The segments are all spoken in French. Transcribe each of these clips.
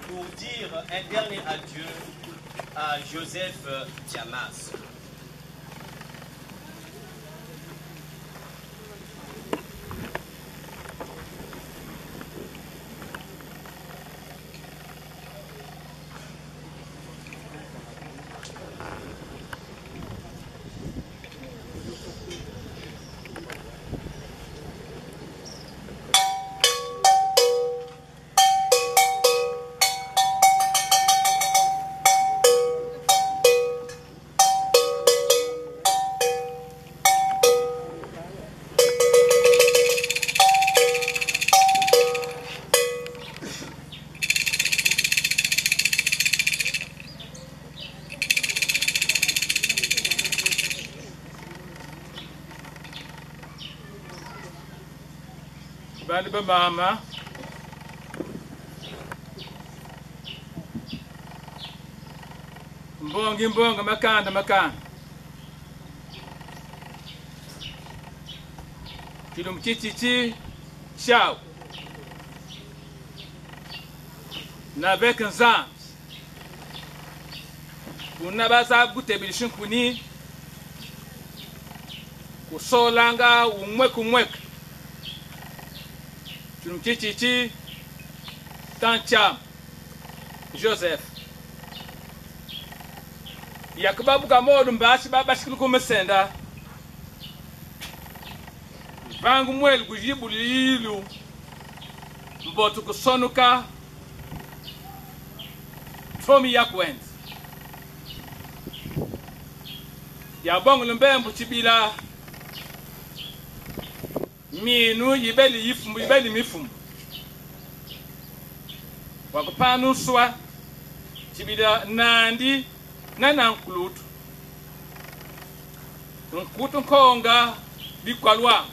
pour dire un dernier adieu à Joseph Tiamas. Bani ba mama mbonga makanda kilum chichichi chao na avec un zam unabaza gutebilishin kuni kusolanga umweka Chichi Tancham Joseph Yakubabu Gamodu mbashi baba shikulu kumesenda Vangu mwelu kujibu lilu Mbotu kusonuka Fomi yakwenzi Yabongu lumbembu chibila Minu yibeli mifumu wakupanu swa chibida nandi na nkulutu nkonga bikwalwa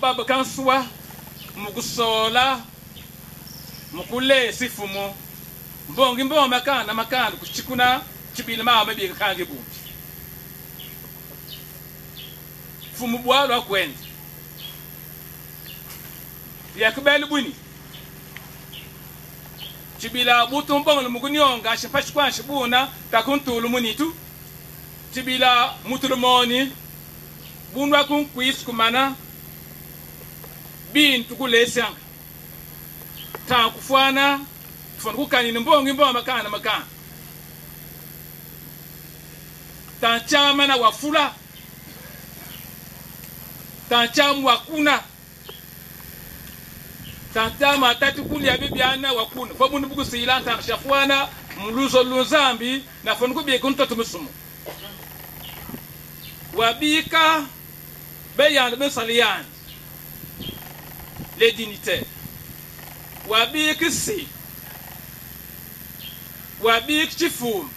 baba kanswa mukusola mukule sifumu mbongi makana kuchikuna chibila mama biga kange bu fumu bwalwa kwenzi yakubeli bwini chibila butu mbongo mukunyonga shipashi kwa shibuna takuntulu munitu chibila mutulumoni bunwa kunkwisi kumana bintu kulesanga ta kufwana kukanini mbongo makana ta chama na wafula tanchamu wakuna tantama tatu kuli ya bibiana wakuna kwa bunu buku sila tanshafwana muluzo lunzambi na fonuku biye kunta tumusumu wabika beyan besaliyan les dignitaires wabika si wabika chifum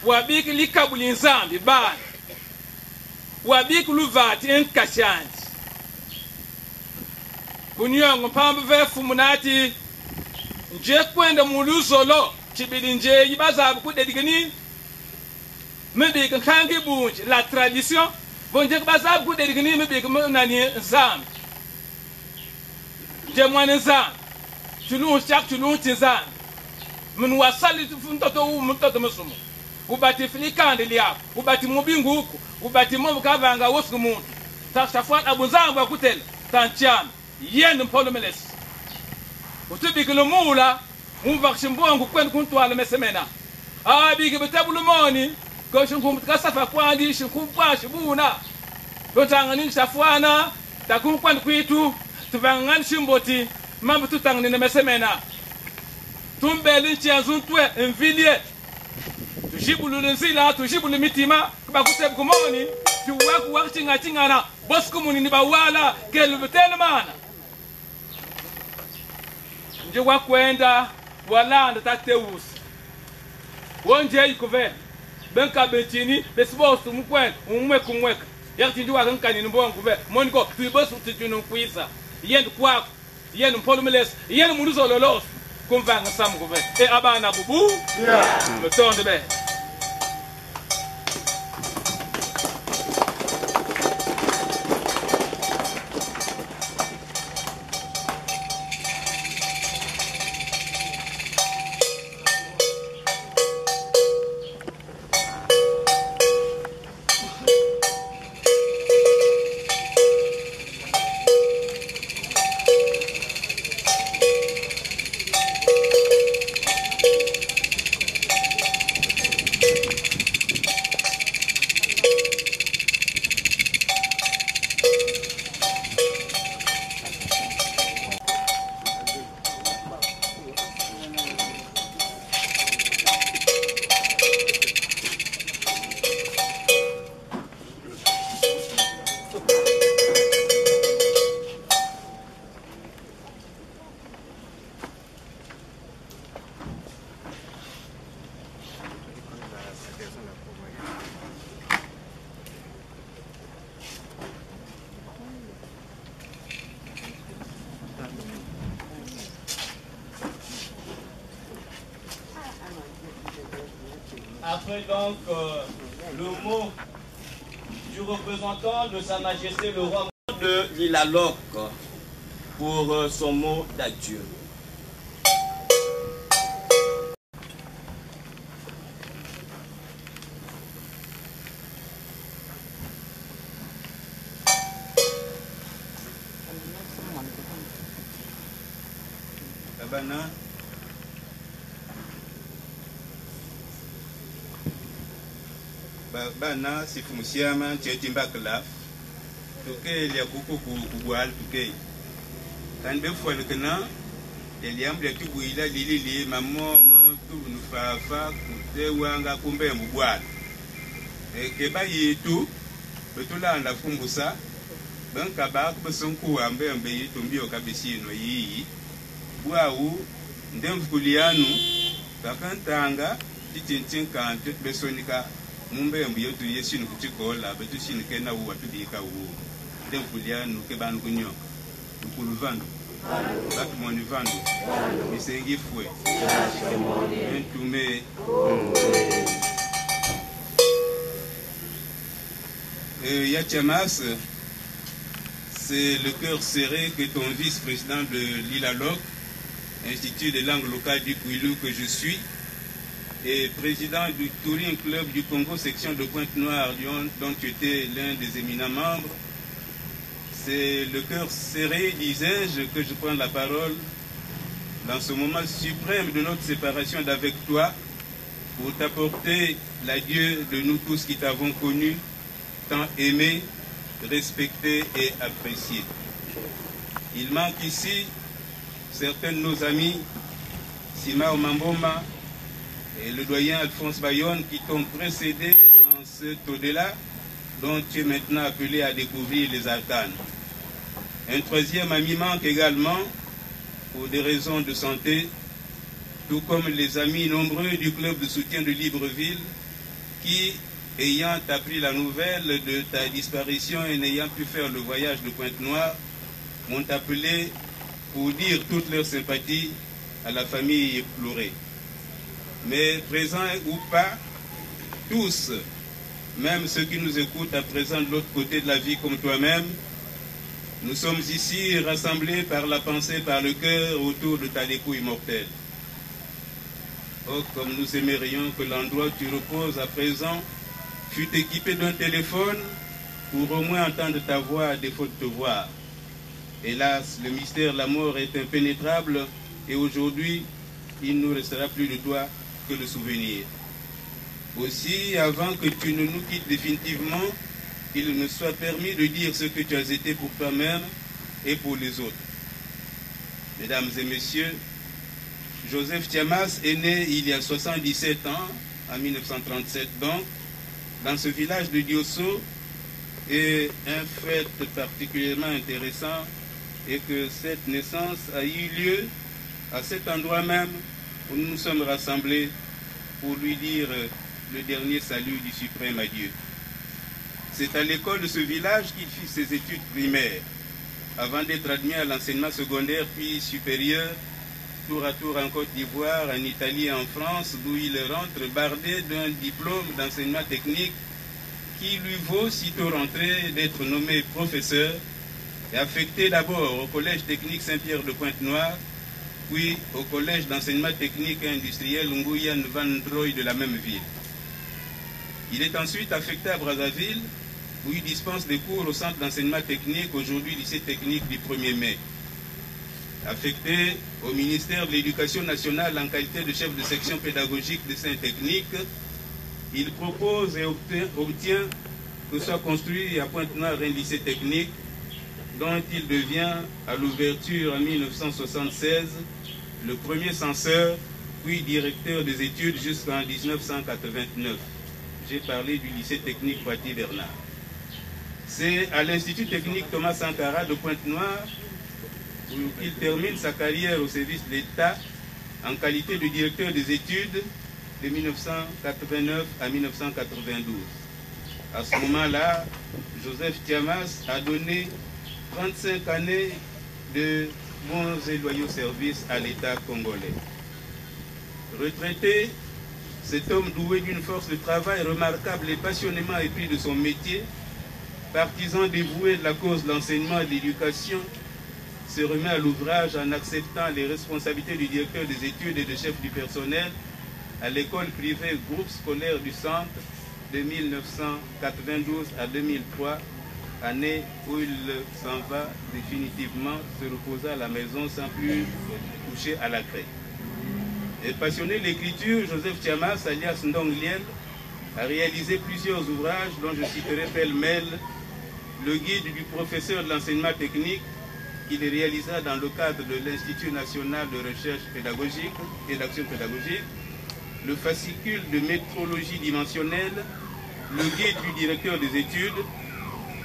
wabika likabuli nzambi bana wabik luvati enkashanti kunyongo pambe vefu munati nje kwenda muluzolo chibili nje yibaza kudedigani mebika kangi bunji la tradition bonje baza kudedigani mebika nani zam je mwana zam tulu tizam mun wasali mtoto musumu ubati filikande liapo ubati mubingu huko ubati momu kavanga wosu muntu tashafwan abuzangu akutela tancham yendo mpolo meles utubikilo mula umvakshimbongu kwenda kuntwala mesemena abike betabulumoni ko shunkum kasafa kwandi shukumpwa shibuna botangani shafwana takumkwandi kwitu tuvangani shimboti mambo tutangani mesemena tumbeli nchianzuntwe envilie tujibulu nzila tujibulu mitima bakusebu kumoni tuwaku wakchinga chingana bosku munini bawala kelubetele mana nje wakwenda walanda tateusi wonje ikuve benka betini besbosu mukwen umweka yakti njuwa kankani mbongo ve moniko tuibosu tujunu kuisa yendu kwako yendu mpolumeles yendu muluzo lolos kumvanga samu kuve abana bubu metonde be après donc le mot du représentant de Sa Majesté le roi de l'Ilaloc pour son mot d'adieu. Bana bana sifumusiama chetimba klaf toke lia kuku kubwal toke kan be fwal kana eliam de tubuila lili mamo tu nufafa kute wanga kumbe mbwal ke ba yitu betula la fumbusa banka ba besonku ambe yitu mbio kabisino yi Bouaou, Ndemvulianu, Kakantanga, Titintin Kante, Besonika, Mumbe and Biotu Yesin Kutikola, but to see Kena who to be Kawu, Ndemvulianu, Keban Gunyo, Ukuluvando, Batmonivando, Misengi Fue, and to me. Yachamas, c'est le cœur serré que ton vice-président de l'Ilaloc, Institut des langues locales du Kouilou que je suis, et président du Touring Club du Congo, section de Pointe-Noire, dont tu étais l'un des éminents membres. C'est le cœur serré, disais-je, que je prends la parole dans ce moment suprême de notre séparation d'avec toi pour t'apporter l'adieu de nous tous qui t'avons connu, tant aimé, respecté et apprécié. Il manque ici certains de nos amis, Sima Omamboma et le doyen Alphonse Bayonne, qui t'ont précédé dans cet au-delà dont tu es maintenant appelé à découvrir les arcanes. Un troisième ami manque également pour des raisons de santé, tout comme les amis nombreux du club de soutien de Libreville qui, ayant appris la nouvelle de ta disparition et n'ayant pu faire le voyage de Pointe-Noire, m'ont appelé pour dire toute leur sympathie à la famille éplorée. Mais présents ou pas, tous, même ceux qui nous écoutent à présent de l'autre côté de la vie comme toi-même, nous sommes ici rassemblés par la pensée, par le cœur autour de ta dépouille mortelle. Oh, comme nous aimerions que l'endroit où tu reposes à présent fût équipé d'un téléphone pour au moins entendre ta voix à défaut de te voir. Hélas, le mystère de la mort est impénétrable et aujourd'hui, il ne nous restera plus de toi que le souvenir. Aussi, avant que tu ne nous quittes définitivement, il me soit permis de dire ce que tu as été pour toi-même et pour les autres. Mesdames et messieurs, Joseph Tiamas est né il y a 77 ans, en 1937 donc, dans ce village de Diosso, et un fait particulièrement intéressant est que cette naissance a eu lieu à cet endroit même où nous nous sommes rassemblés pour lui dire le dernier salut du suprême adieu. C'est à l'école de ce village qu'il fit ses études primaires, avant d'être admis à l'enseignement secondaire puis supérieur, tour à tour en Côte d'Ivoire, en Italie et en France, d'où il rentre bardé d'un diplôme d'enseignement technique qui lui vaut, sitôt rentré, d'être nommé professeur et affecté d'abord au Collège technique Saint-Pierre de Pointe-Noire, puis au Collège d'enseignement technique et industriel Nguyen Van Droy de la même ville. Il est ensuite affecté à Brazzaville, où il dispense des cours au centre d'enseignement technique, aujourd'hui lycée technique du 1er mai. Affecté au ministère de l'Éducation nationale en qualité de chef de section pédagogique des Saints techniques, il propose et obtient que soit construit à Pointe-Noire un lycée technique dont il devient, à l'ouverture en 1976, le premier censeur, puis directeur des études jusqu'en 1989. J'ai parlé du lycée technique Poitiers-Bernard. C'est à l'Institut technique Thomas Sankara de Pointe-Noire où il termine sa carrière au service de l'État en qualité de directeur des études de 1989 à 1992. À ce moment-là, Joseph Tiamas a donné 35 années de bons et loyaux services à l'État congolais. Retraité, Cet homme doué d'une force de travail remarquable et passionnément épris de son métier, partisan dévoué de la cause de l'enseignement et de l'éducation, se remet à l'ouvrage en acceptant les responsabilités du directeur des études et de chef du personnel à l'école privée groupe scolaire du centre de 1992 à 2003, année où il s'en va définitivement se reposer à la maison sans plus toucher à la craie. Et passionné de l'écriture, Joseph Tiamas, alias Ndong Liel, a réalisé plusieurs ouvrages dont je citerai pêle-mêle le guide du professeur de l'enseignement technique qu'il réalisa dans le cadre de l'Institut national de recherche pédagogique et d'action pédagogique, le fascicule de métrologie dimensionnelle, le guide du directeur des études,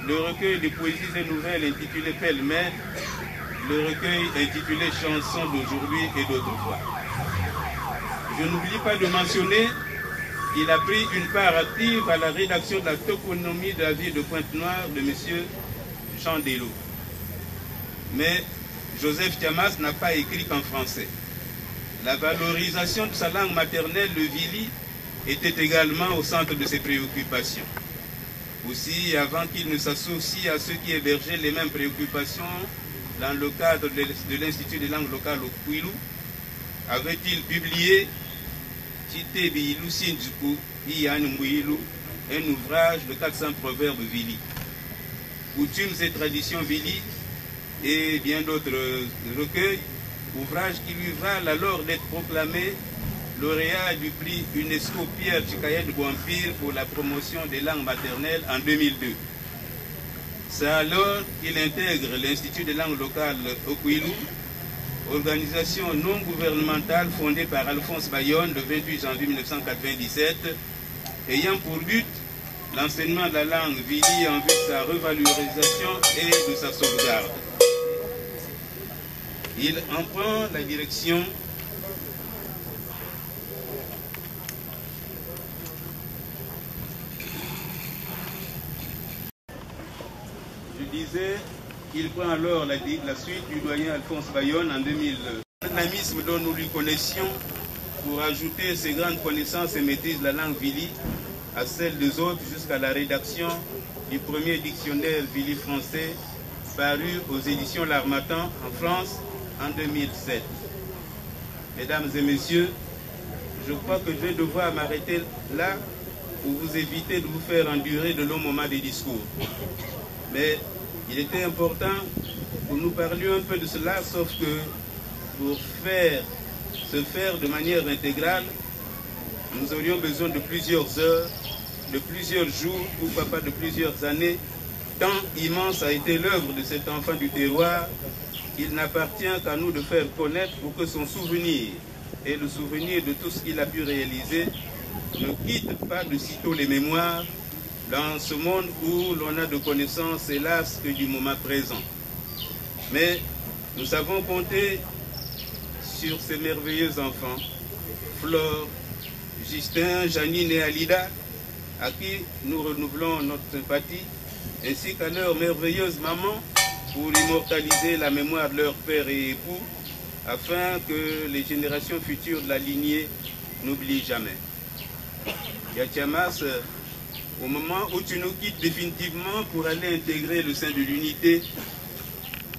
le recueil de poésies et nouvelles intitulé Pêle-mêle, le recueil intitulé Chansons d'aujourd'hui et d'autrefois. Je n'oublie pas de mentionner qu'il a pris une part active à la rédaction de la toponymie de la ville de Pointe-Noire de M. Chandelo. Mais Joseph Tiamas n'a pas écrit qu'en français. La valorisation de sa langue maternelle, le Vili, était également au centre de ses préoccupations. Aussi, avant qu'il ne s'associe à ceux qui hébergeaient les mêmes préoccupations dans le cadre de l'Institut des langues locales au Kwilu, avait-il publié un ouvrage de 400 proverbes Vili, coutumes et traditions Vili, et bien d'autres recueils, ouvrage qui lui valent alors d'être proclamé lauréat du prix UNESCO Pierre Tchikayed Bouampire pour la promotion des langues maternelles en 2002. C'est alors qu'il intègre l'Institut des langues locales au Kwilu, organisation non gouvernementale fondée par Alphonse Bayonne le 28 janvier 1997, ayant pour but l'enseignement de la langue Vili en vue de sa revalorisation et de sa sauvegarde. Il en prend la direction il prend alors la suite du doyen Alphonse Bayonne en 2000. Le dynamisme dont nous lui connaissions pour ajouter ses grandes connaissances et maîtrise de la langue Vili à celle des autres jusqu'à la rédaction du premier dictionnaire Vili français paru aux éditions L'Harmattan en France en 2007. Mesdames et messieurs, je crois que je vais devoir m'arrêter là pour vous éviter de vous faire endurer de longs moments de discours. Mais il était important que nous parlions un peu de cela, sauf que pour se faire de manière intégrale, nous aurions besoin de plusieurs heures, de plusieurs jours, pourquoi pas de plusieurs années, tant immense a été l'œuvre de cet enfant du terroir qu'il n'appartient qu'à nous de faire connaître pour que son souvenir et le souvenir de tout ce qu'il a pu réaliser ne quittent pas de sitôt les mémoires dans ce monde où l'on a de connaissances, hélas, que du moment présent. Mais nous avons compté sur ces merveilleux enfants, Flore, Justin, Janine et Alida, à qui nous renouvelons notre sympathie, ainsi qu'à leur merveilleuse maman, pour immortaliser la mémoire de leur père et époux, afin que les générations futures de la lignée n'oublient jamais. Yatiamas, au moment où tu nous quittes définitivement pour aller intégrer le sein de l'unité,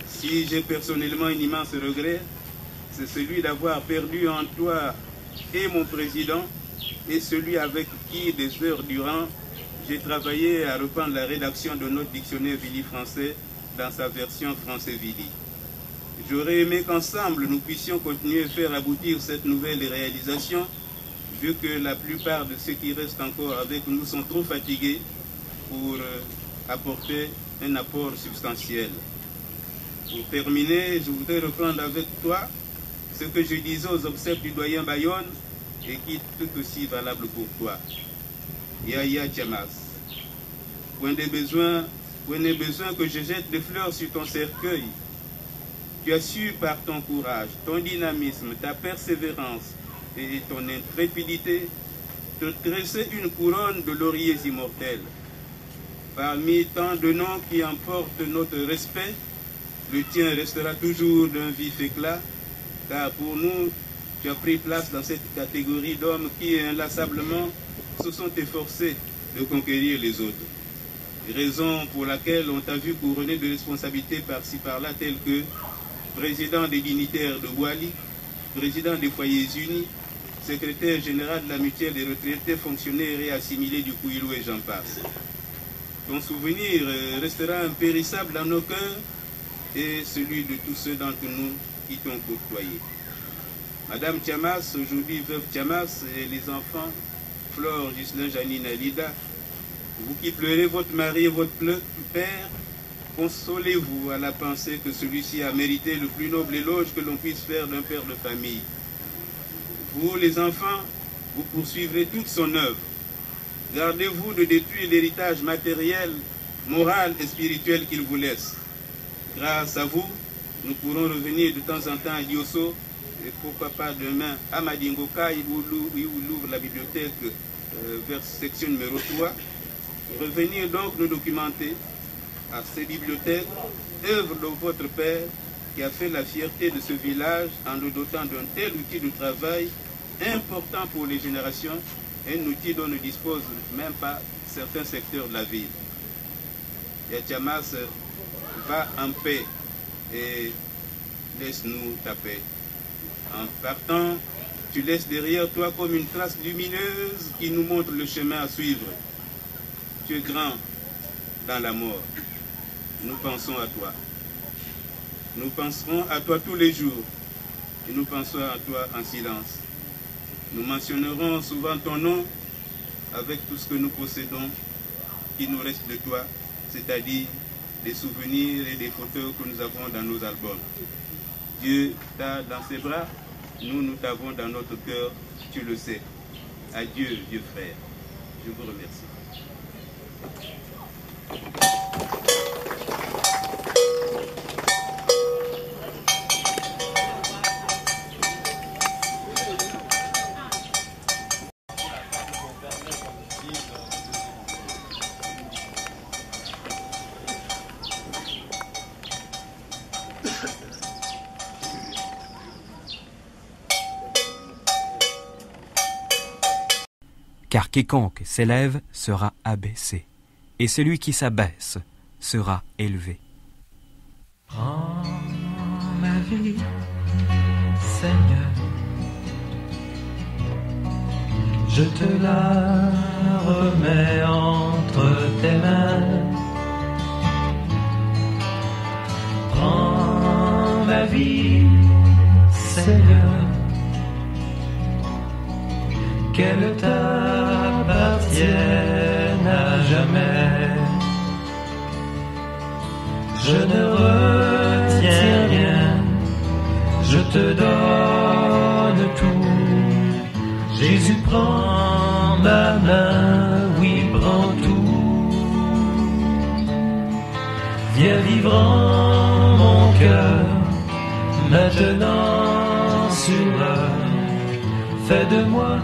si j'ai personnellement un immense regret, c'est celui d'avoir perdu en toi et mon président et celui avec qui, des heures durant, j'ai travaillé à reprendre la rédaction de notre dictionnaire Vili français dans sa version français Vili. J'aurais aimé qu'ensemble nous puissions continuer à faire aboutir cette nouvelle réalisation, vu que la plupart de ceux qui restent encore avec nous sont trop fatigués pour apporter un apport substantiel. Pour terminer, je voudrais reprendre avec toi ce que je disais aux obsèques du doyen Bayonne et qui est tout aussi valable pour toi. Yaya Tiamas, point de besoin que je jette des fleurs sur ton cercueil. Tu as su par ton courage, ton dynamisme, ta persévérance et ton intrépidité te tresser une couronne de lauriers immortels. Parmi tant de noms qui emportent notre respect, le tien restera toujours d'un vif éclat, car pour nous, tu as pris place dans cette catégorie d'hommes qui inlassablement se sont efforcés de conquérir les autres. Raison pour laquelle on t'a vu couronné de responsabilités par-ci par-là, telles que président des dignitaires de Bouali, président des foyers unis, secrétaire général de la mutuelle des retraités, fonctionnaires et assimilés du Kouilou et j'en passe. Ton souvenir restera impérissable dans nos cœurs et celui de tous ceux d'entre nous qui t'ont côtoyé. Madame Tiamas, aujourd'hui veuve Tiamas, et les enfants, Flore, Ghislain, Janine, Alida, vous qui pleurez votre mari et votre père, consolez-vous à la pensée que celui-ci a mérité le plus noble éloge que l'on puisse faire d'un père de famille. Vous, les enfants, vous poursuivrez toute son œuvre. Gardez-vous de détruire l'héritage matériel, moral et spirituel qu'il vous laisse. Grâce à vous, nous pourrons revenir de temps en temps à Diosso, et pourquoi pas demain à Madingoka, où ouvre la bibliothèque vers section numéro 3. Revenir donc nous documenter à ces bibliothèques, œuvre de votre père qui a fait la fierté de ce village en nous dotant d'un tel outil de travail important pour les générations, un outil dont ne disposent même pas certains secteurs de la ville. Yatiamas, va en paix et laisse-nous ta paix. En partant, tu laisses derrière toi comme une trace lumineuse qui nous montre le chemin à suivre. Tu es grand dans la mort. Nous pensons à toi. Nous penserons à toi tous les jours et nous pensons à toi en silence. Nous mentionnerons souvent ton nom avec tout ce que nous possédons qui nous reste de toi, c'est-à-dire des souvenirs et des photos que nous avons dans nos albums. Dieu t'a dans ses bras, nous t'avons dans notre cœur, tu le sais. Adieu, vieux frère. Je vous remercie. Car quiconque s'élève sera abaissé, et celui qui s'abaisse sera élevé. Prends ma vie, Seigneur, je te la remets entre tes mains. Prends ma vie, Seigneur, qu'elle t'appartienne à jamais. Je ne retiens rien, je te donne tout. Jésus, prends ma main, oui, prends tout. Viens vivre en mon cœur, maintenant sur l'heure. Fais de moi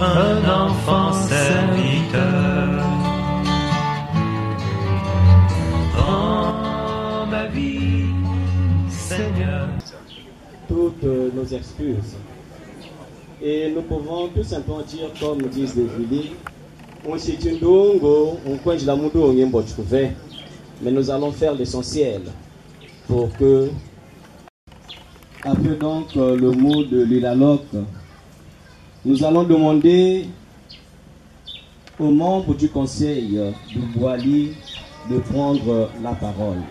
un enfant serviteur. Prends ma vie, Seigneur. Toutes nos excuses. Et nous pouvons tout simplement dire, comme disent les Julie, on s'est une dongo, on coince la moudou, on y est. Mais nous allons faire l'essentiel pour que, après donc le mot de l'Ilaloc, nous allons demander aux membres du conseil de Bouali de prendre la parole.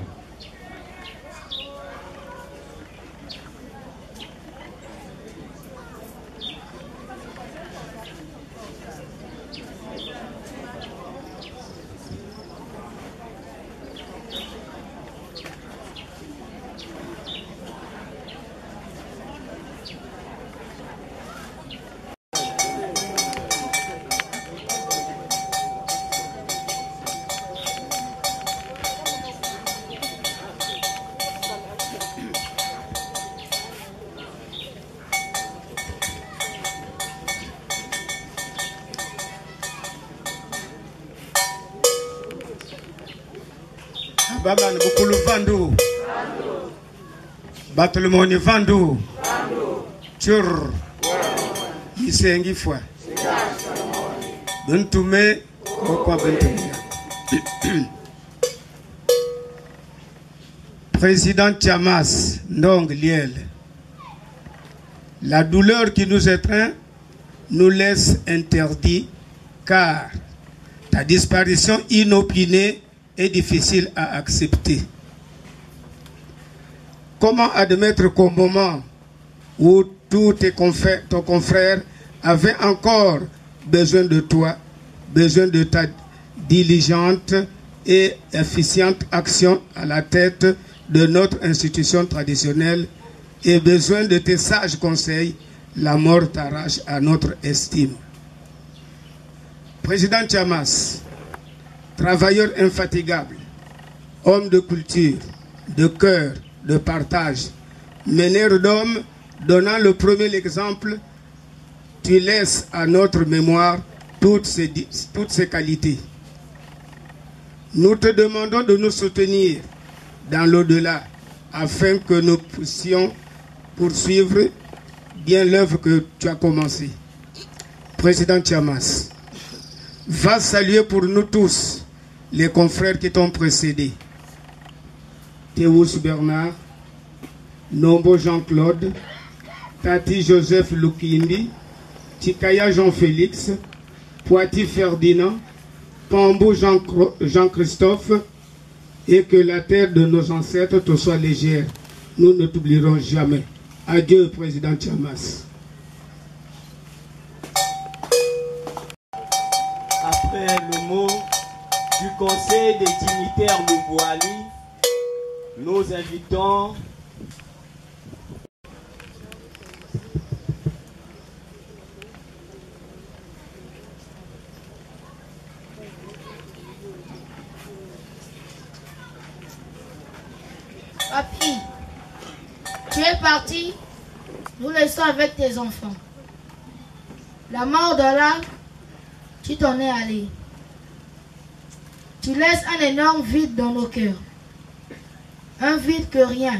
Baba Bukulu Vandu Batulmoni Vandu Chur. Isengi fois. Bentume. Pourquoi Bentume? Président Chamas, Ndong Liel. La douleur qui nous étreint nous laisse interdits car ta disparition inopinée est difficile à accepter. Comment admettre qu'au moment où tous ton confrère avait encore besoin de toi, besoin de ta diligente et efficiente action à la tête de notre institution traditionnelle et besoin de tes sages conseils, la mort t'arrache à notre estime. Président Chamas, travailleur infatigable, homme de culture, de cœur, de partage, meneur d'hommes, donnant le premier exemple, tu laisses à notre mémoire toutes ces qualités. Nous te demandons de nous soutenir dans l'au-delà afin que nous puissions poursuivre bien l'œuvre que tu as commencée. Président Chamas, va saluer pour nous tous les confrères qui t'ont précédé. Théus Bernard, Nombo Jean-Claude, Tati Joseph Lukindi, Tikaya Jean-Félix, Poiti Ferdinand, Pambo Jean-Christophe, et que la terre de nos ancêtres te soit légère. Nous ne t'oublierons jamais. Adieu, Président Chamas. Après le mot du Conseil des dignitaires Mouboali, nous invitons Papi, tu es parti, nous laissons avec tes enfants. La mort de là, tu t'en es allé. Tu laisses un énorme vide dans nos cœurs. Un vide que rien,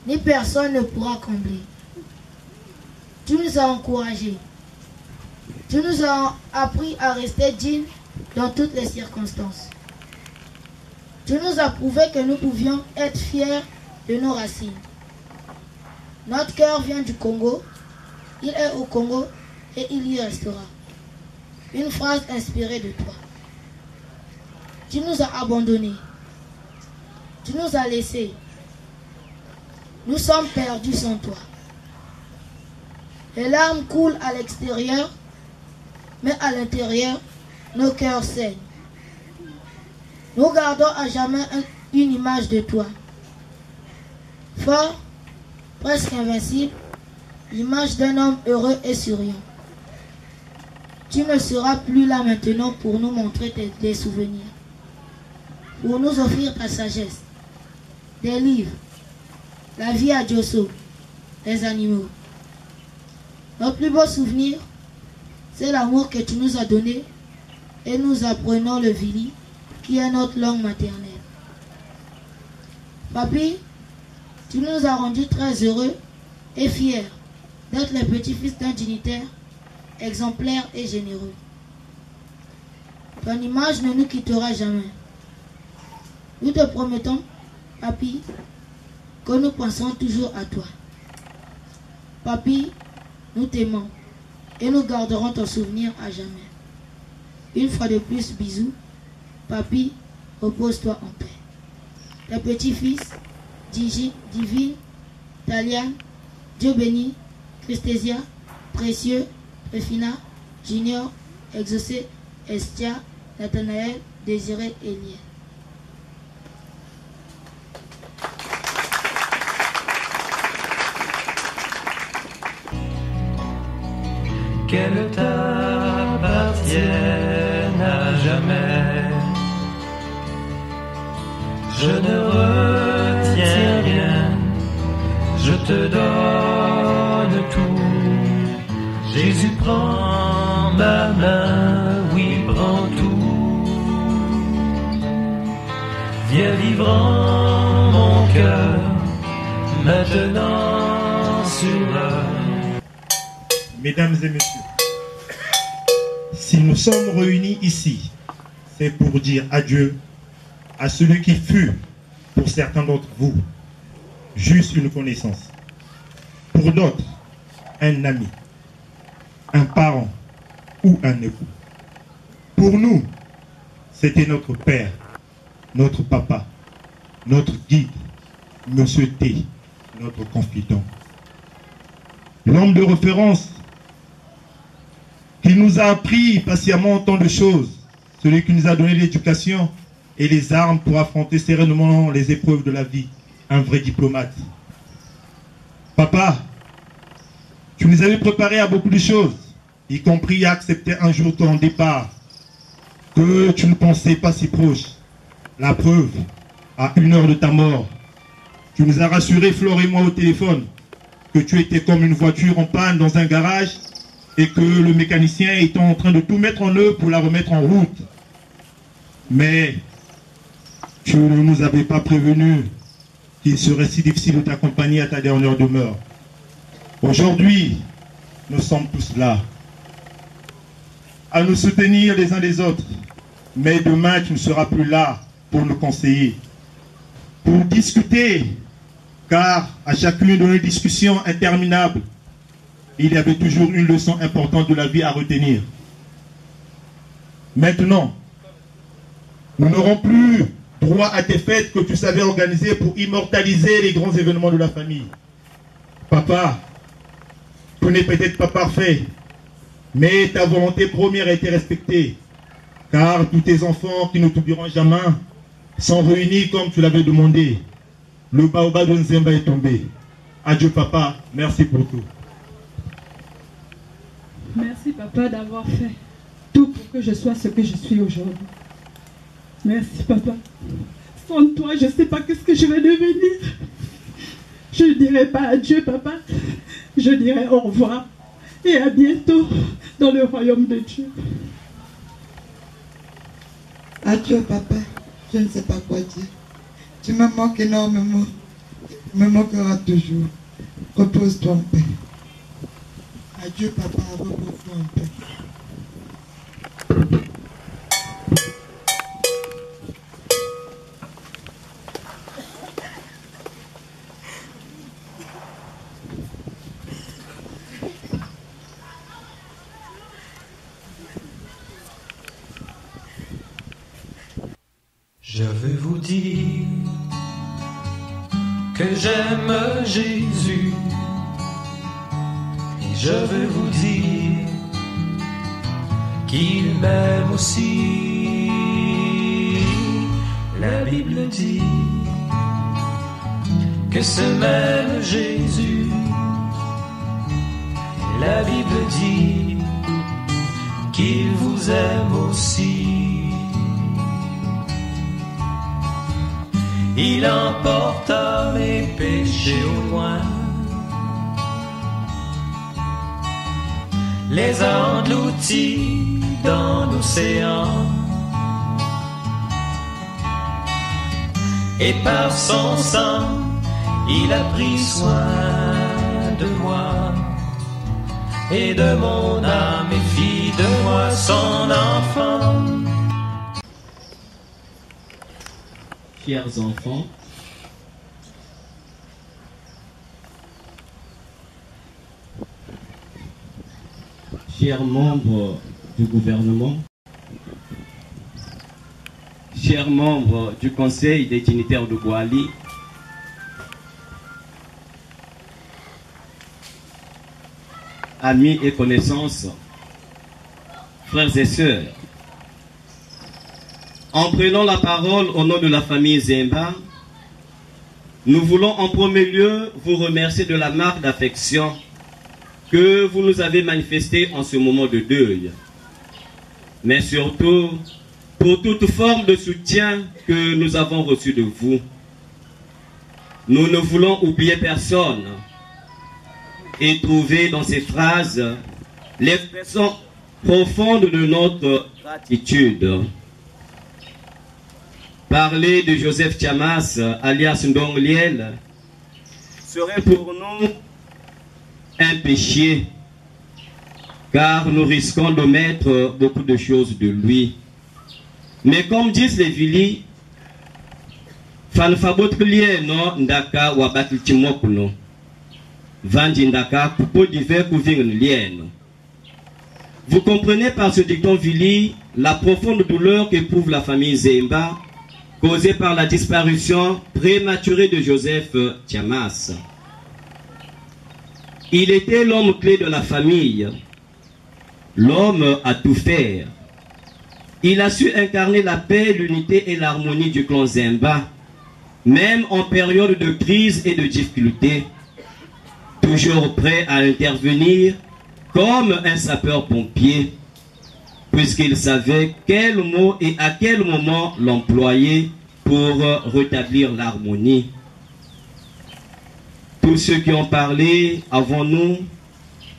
ni personne ne pourra combler. Tu nous as encouragés. Tu nous as appris à rester dignes dans toutes les circonstances. Tu nous as prouvé que nous pouvions être fiers de nos racines. Notre cœur vient du Congo, il est au Congo et il y restera. Une phrase inspirée de toi. Tu nous as abandonnés. Tu nous as laissés. Nous sommes perdus sans toi. Les larmes coulent à l'extérieur, mais à l'intérieur, nos cœurs saignent. Nous gardons à jamais une image de toi. Fort, presque invincible, l'image d'un homme heureux et souriant. Tu ne seras plus là maintenant pour nous montrer des souvenirs, pour nous offrir ta sagesse, des livres, la vie à Diosso, les animaux. Notre plus beau souvenir, c'est l'amour que tu nous as donné et nous apprenons le Vili, qui est notre langue maternelle. Papi, tu nous as rendus très heureux et fiers d'être les petits-fils d'un dignitaire exemplaire et généreux. Ton image ne nous quittera jamais. Nous te promettons, Papi, que nous penserons toujours à toi. Papi, nous t'aimons et nous garderons ton souvenir à jamais. Une fois de plus, bisous. Papi, repose-toi en paix. Tes petits-fils, Divine, Taliane, Dieu béni, Christésia, Précieux, Préfina, Junior, Exaucé, Estia, Nathanaël, Désiré et Liel. Qu'elle t'appartienne à jamais. Je ne retiens rien, je te donne tout. Jésus, prends ma main, oui, prends tout. Viens vivre en mon cœur, maintenant sur Mesdames et messieurs, si nous sommes réunis ici, c'est pour dire adieu à celui qui fut, pour certains d'entre vous, juste une connaissance. Pour d'autres, un ami, un parent ou un époux. Pour nous, c'était notre père, notre papa, notre guide, Monsieur T, notre confident. L'homme de référence qui nous a appris patiemment tant de choses, celui qui nous a donné l'éducation et les armes pour affronter sereinement les épreuves de la vie, un vrai diplomate. Papa, tu nous avais préparé à beaucoup de choses, y compris à accepter un jour ton départ, que tu ne pensais pas si proche. La preuve, à 1 heure de ta mort, tu nous as rassuré, Flore et moi, au téléphone, que tu étais comme une voiture en panne dans un garage et que le mécanicien était en train de tout mettre en œuvre pour la remettre en route. Mais tu ne nous avais pas prévenu qu'il serait si difficile de t'accompagner à ta dernière demeure. Aujourd'hui, nous sommes tous là, à nous soutenir les uns les autres. Mais demain, tu ne seras plus là pour nous conseiller, pour discuter, car à chacune de nos discussions interminables, il y avait toujours une leçon importante de la vie à retenir. Maintenant, nous n'aurons plus droit à tes fêtes que tu savais organiser pour immortaliser les grands événements de la famille. Papa, tu n'es peut-être pas parfait, mais ta volonté première a été respectée, car tous tes enfants qui ne t'oublieront jamais sont réunis comme tu l'avais demandé. Le baobab de Nzemba est tombé. Adieu papa, merci pour tout. Merci papa d'avoir fait tout pour que je sois ce que je suis aujourd'hui. Merci papa. Sans toi, je ne sais pas qu'est-ce que je vais devenir. Je ne dirai pas adieu papa. Je dirai au revoir et à bientôt dans le royaume de Dieu. Adieu papa, je ne sais pas quoi dire. Tu me manques énormément. Tu me manqueras toujours. Repose-toi en paix. Adieu papa, repose-toi en paix. Je vais vous dire que j'aime Jésus et je vais vous dire qu'il m'aime aussi. La Bible dit que ce même Jésus, la Bible dit qu'il vous aime aussi. Il emporta mes péchés au loin, les a engloutis dans l'océan, et par son sang, il a pris soin de moi et de mon âme et fit de moi son enfant. Chers enfants, chers membres du gouvernement, chers membres du Conseil des dignitaires de Boali, amis et connaissances, frères et sœurs, en prenant la parole au nom de la famille Nzemba, nous voulons en premier lieu vous remercier de la marque d'affection que vous nous avez manifestée en ce moment de deuil, mais surtout pour toute forme de soutien que nous avons reçu de vous. Nous ne voulons oublier personne et trouver dans ces phrases l'expression profonde de notre gratitude. Parler de Joseph Tiamas, alias Ndong Liel, serait pour nous un péché, car nous risquons d'omettre beaucoup de choses de lui. Mais comme disent les Vili, fanfabotri lieno ndaka wabati chimokuno. Vandi ndaka kupo diver kuving lieno. Vous comprenez par ce dicton Vili la profonde douleur qu'éprouve la famille Zemba, causée par la disparition prématurée de Joseph Tiamas. Il était l'homme clé de la famille, l'homme à tout faire. Il a su incarner la paix, l'unité et l'harmonie du clan Zemba, même en période de crise et de difficulté, toujours prêt à intervenir comme un sapeur-pompier, puisqu'il savait quel mot et à quel moment l'employer pour rétablir l'harmonie. Tous ceux qui ont parlé avant nous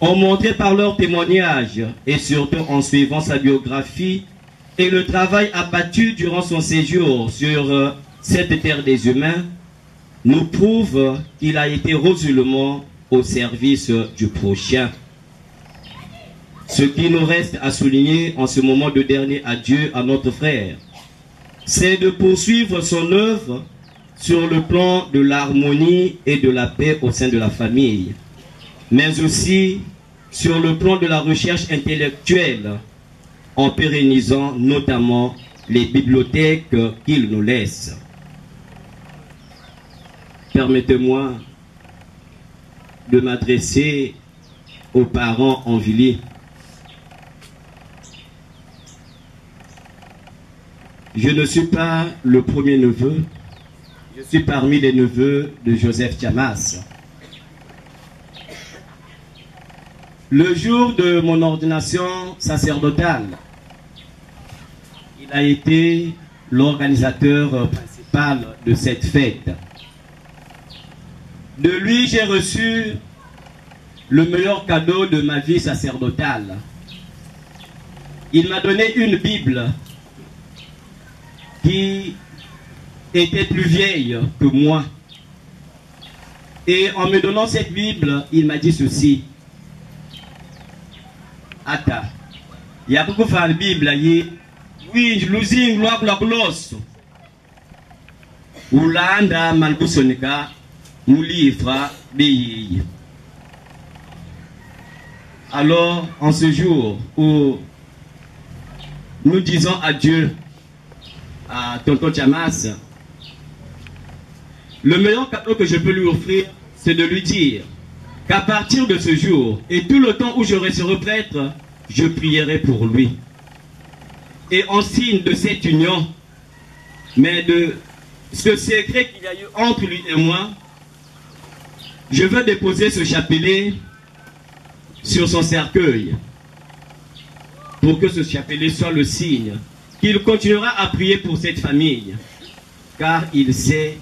ont montré par leur témoignage et surtout en suivant sa biographie et le travail abattu durant son séjour sur cette terre des humains, nous prouve qu'il a été résolument au service du prochain. Ce qui nous reste à souligner en ce moment de dernier adieu à notre frère, c'est de poursuivre son œuvre sur le plan de l'harmonie et de la paix au sein de la famille, mais aussi sur le plan de la recherche intellectuelle, en pérennisant notamment les bibliothèques qu'il nous laisse. Permettez-moi de m'adresser aux parents en Vili. Je ne suis pas le premier neveu, je suis parmi les neveux de Joseph Tiamas. Le jour de mon ordination sacerdotale, il a été l'organisateur principal de cette fête. De lui, j'ai reçu le meilleur cadeau de ma vie sacerdotale. Il m'a donné une Bible qui était plus vieille que moi. Et en me donnant cette Bible, il m'a dit ceci. Ata, il y a beaucoup de la Bible, oui, l'usine, la glosse. Oulanda, Malboussonika, Moulifra, Beyi. Alors, en ce jour où nous disons adieu à Tonton Tiamas, le meilleur cadeau que je peux lui offrir, c'est de lui dire qu'à partir de ce jour, et tout le temps où je serai prêtre, je prierai pour lui. Et en signe de cette union, mais de ce secret qu'il y a eu entre lui et moi, je veux déposer ce chapelet sur son cercueil, pour que ce chapelet soit le signe qu'il continuera à prier pour cette famille, car il sait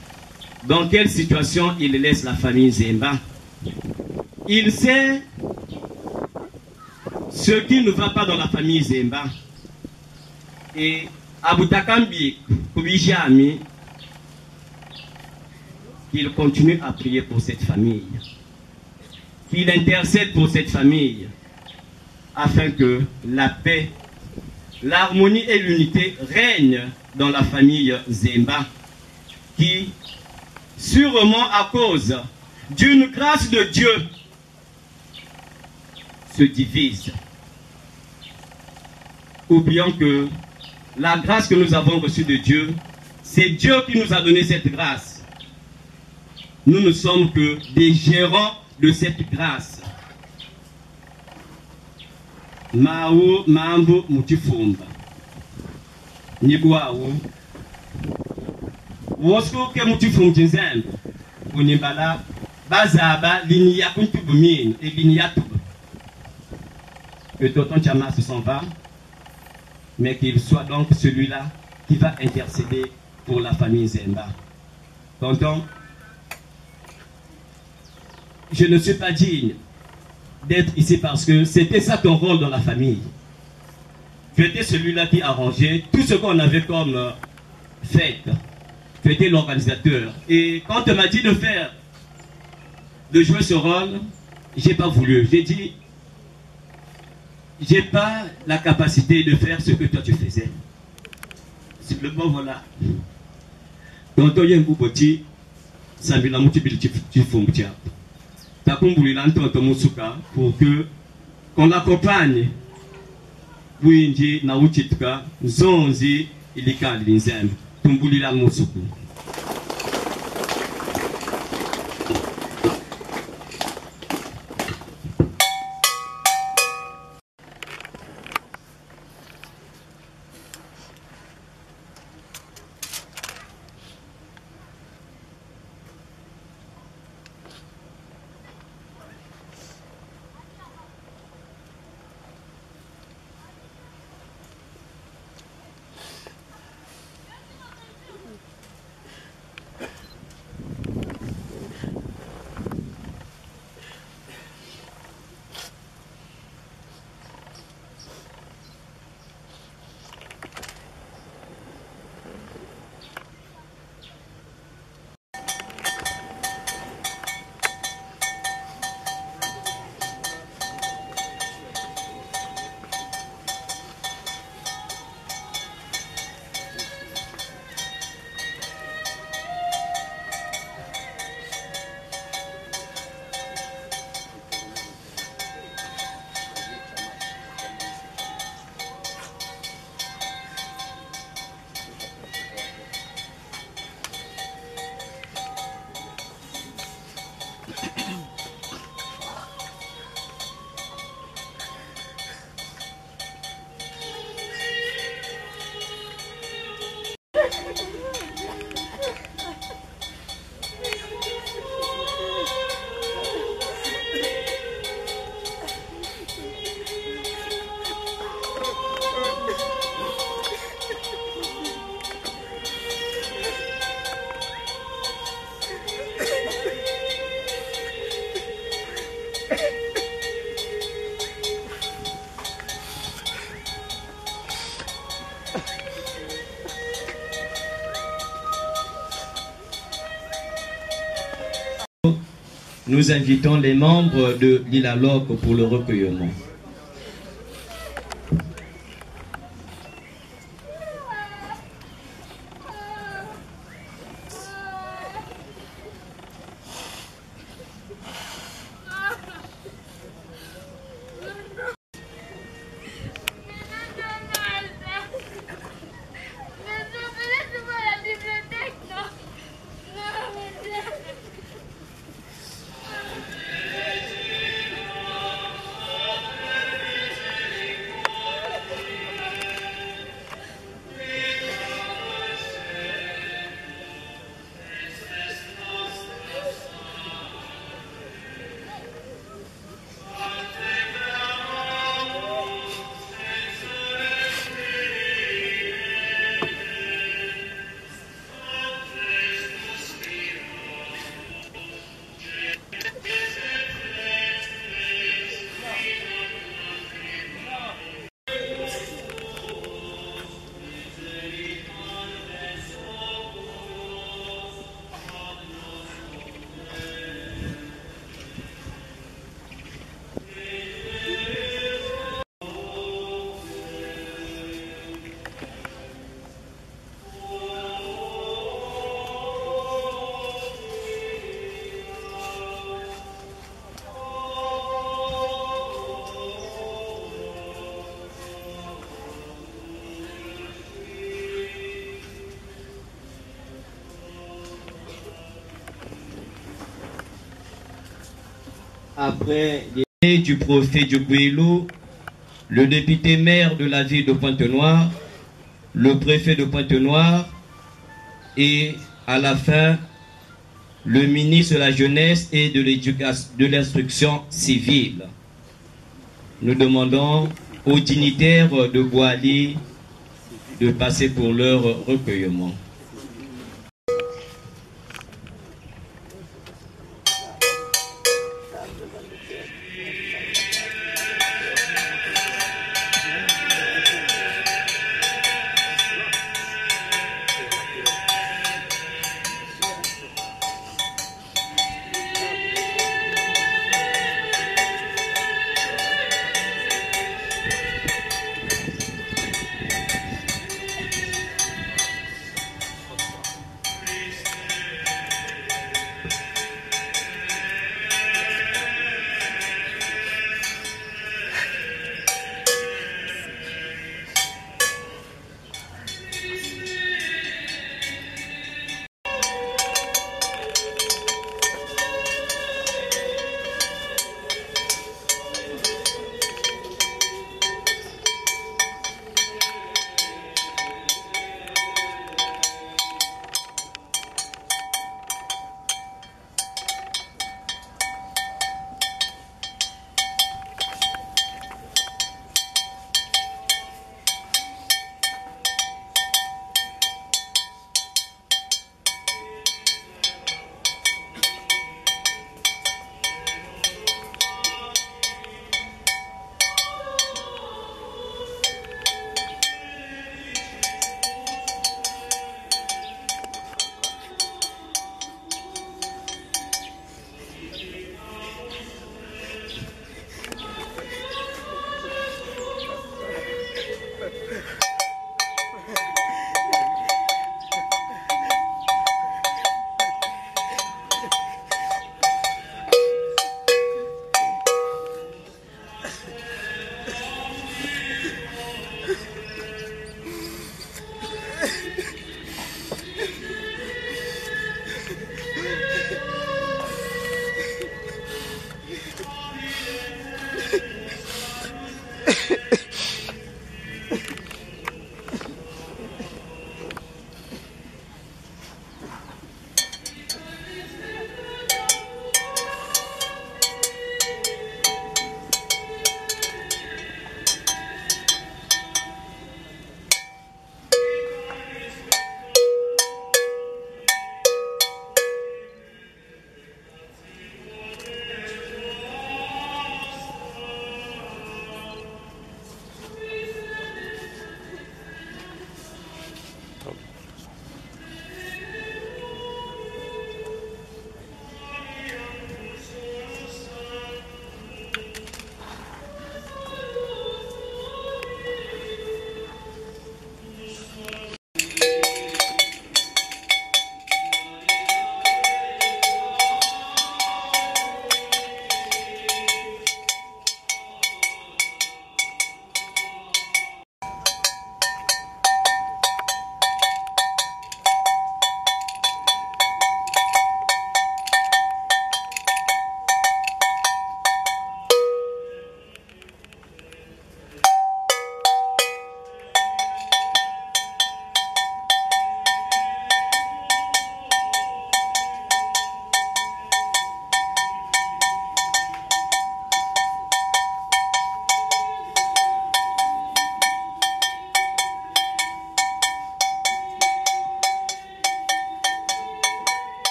dans quelle situation il laisse la famille Zemba. Il sait ce qui ne va pas dans la famille Zemba. Et Abutakambi Kubijami, qu'il continue à prier pour cette famille, qu'il intercède pour cette famille, afin que la paix, l'harmonie et l'unité règnent dans la famille Zemba, qui, sûrement à cause d'une grâce de Dieu, se divise. Oublions que la grâce que nous avons reçue de Dieu, c'est Dieu qui nous a donné cette grâce. Nous ne sommes que des gérants de cette grâce. Mao Mambo Mutifumba. Niguao. Wosko ke Mutifum Jinzembe. Unimbala. Bazaba, Linia Kuntubumine et Liniatub. Que Tonton Tiamas s'en va, mais qu'il soit donc celui-là qui va intercéder pour la famille Zemba. Tonton, je ne suis pas digne d'être ici parce que c'était ça ton rôle dans la famille. Tu étais celui-là qui arrangeait tout ce qu'on avait comme fête. Tu étais l'organisateur. Et quand tu m'as dit de jouer ce rôle, j'ai pas voulu. J'ai dit, j'ai pas la capacité de faire ce que toi tu faisais. Simplement voilà. Donc toi il y a un bouboti, ça me l'a motivé tu font tiens. T'as compris l'entente musuka pour que qu'on l'accompagne. Oui, na uchitka zonzi ilikali linzembe tumbulila musuku. Nous invitons les membres de l'ILALOC pour le recueillement. Après les du prophète Djoguelo, le député maire de la ville de Pointe-Noire, le préfet de Pointe-Noire et à la fin le ministre de la Jeunesse et de l'Instruction civile. Nous demandons aux dignitaires de Boali de passer pour leur recueillement.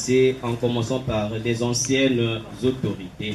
commencer en commençant par les anciennes autorités.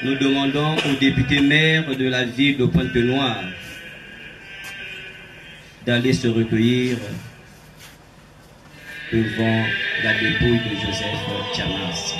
Nous demandons au député maire de la ville de Pointe-Noire d'aller se recueillir devant la dépouille de Joseph Tchamas.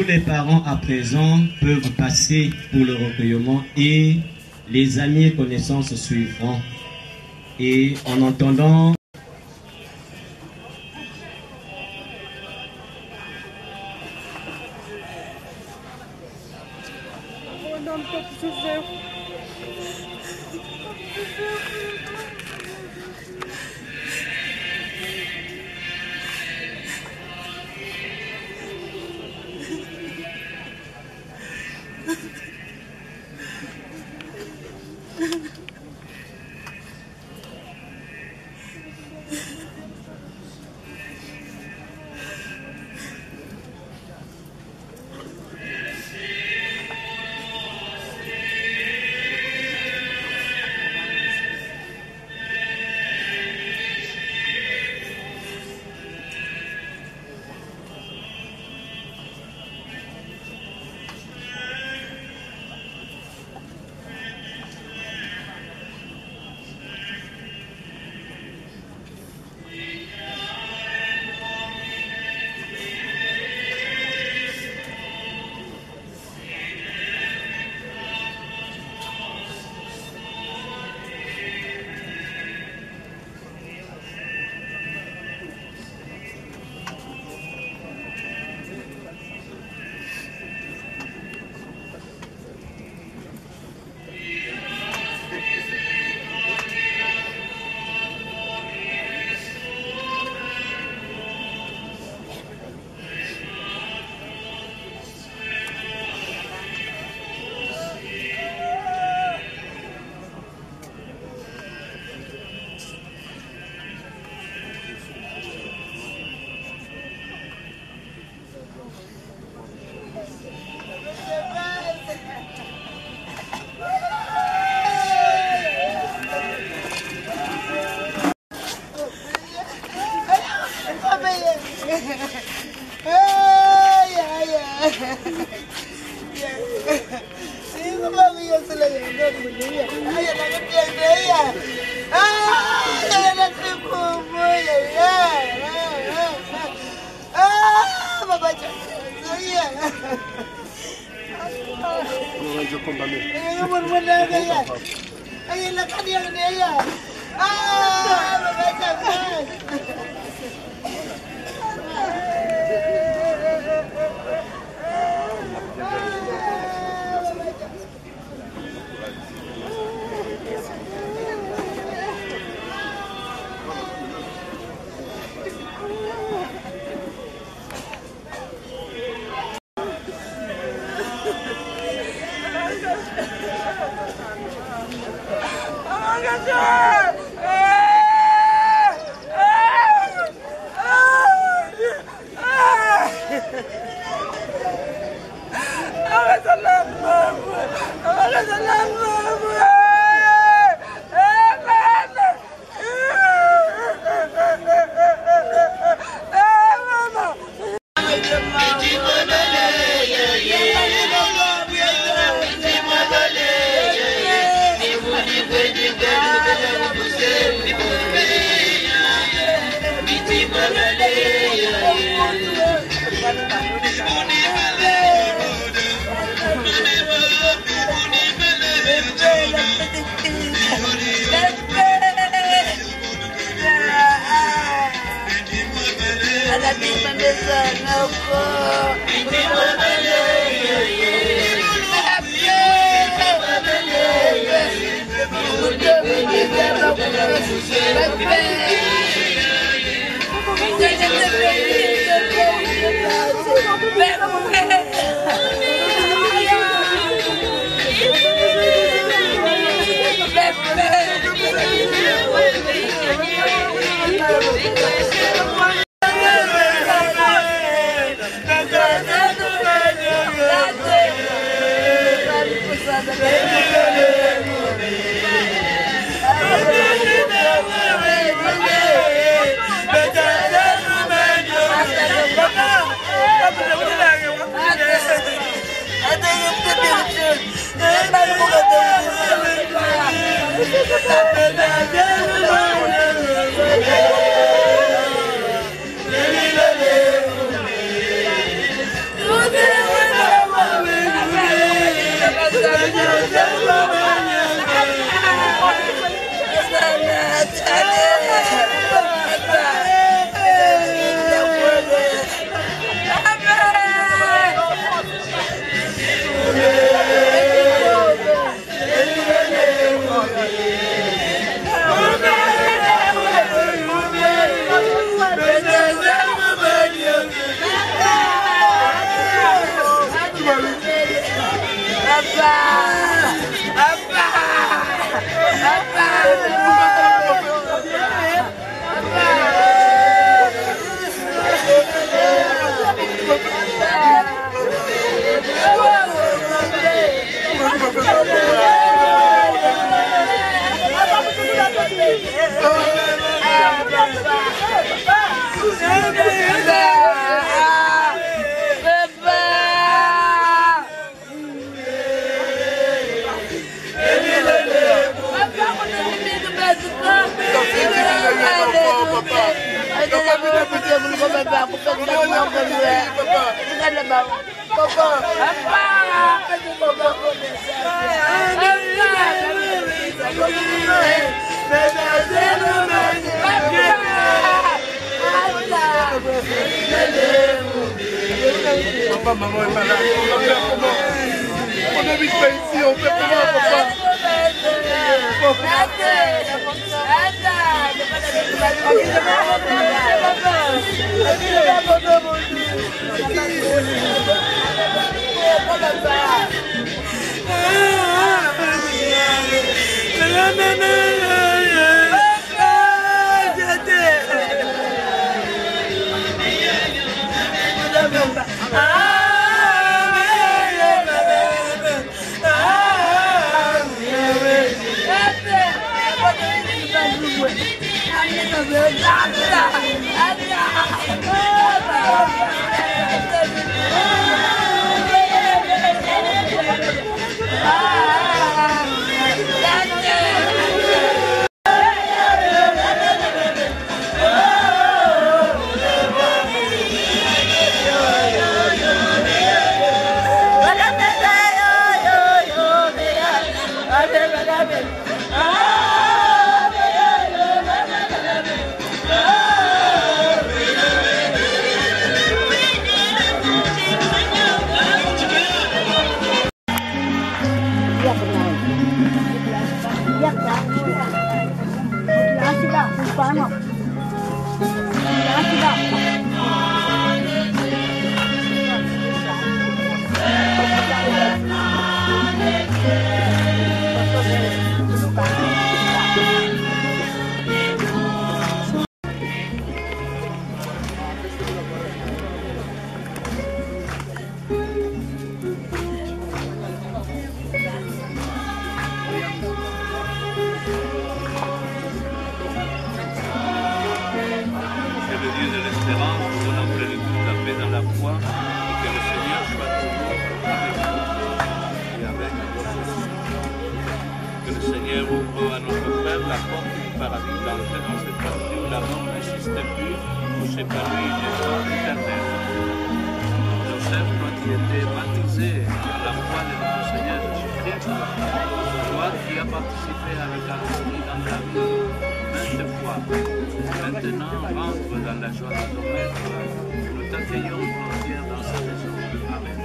Tous les parents à présent peuvent passer pour le recueillement et les amis et connaissances suivront. Et en entendant Papa, maman est malade. On va faire comment? On n'habite pas ici, on fait comment, papa? porte du paradis d'entrer dans cette partie où la mort n'existe plus, où s'épanouit une joie éternelle. Joseph, toi qui étais baptisé à la foi de notre Seigneur Jésus-Christ, toi qui as participé à l'Eucharistie dans ta vie maintes fois, maintenant rentre dans la joie de ton maître. Nous t'accueillons volontiers dans sa maison. Amen.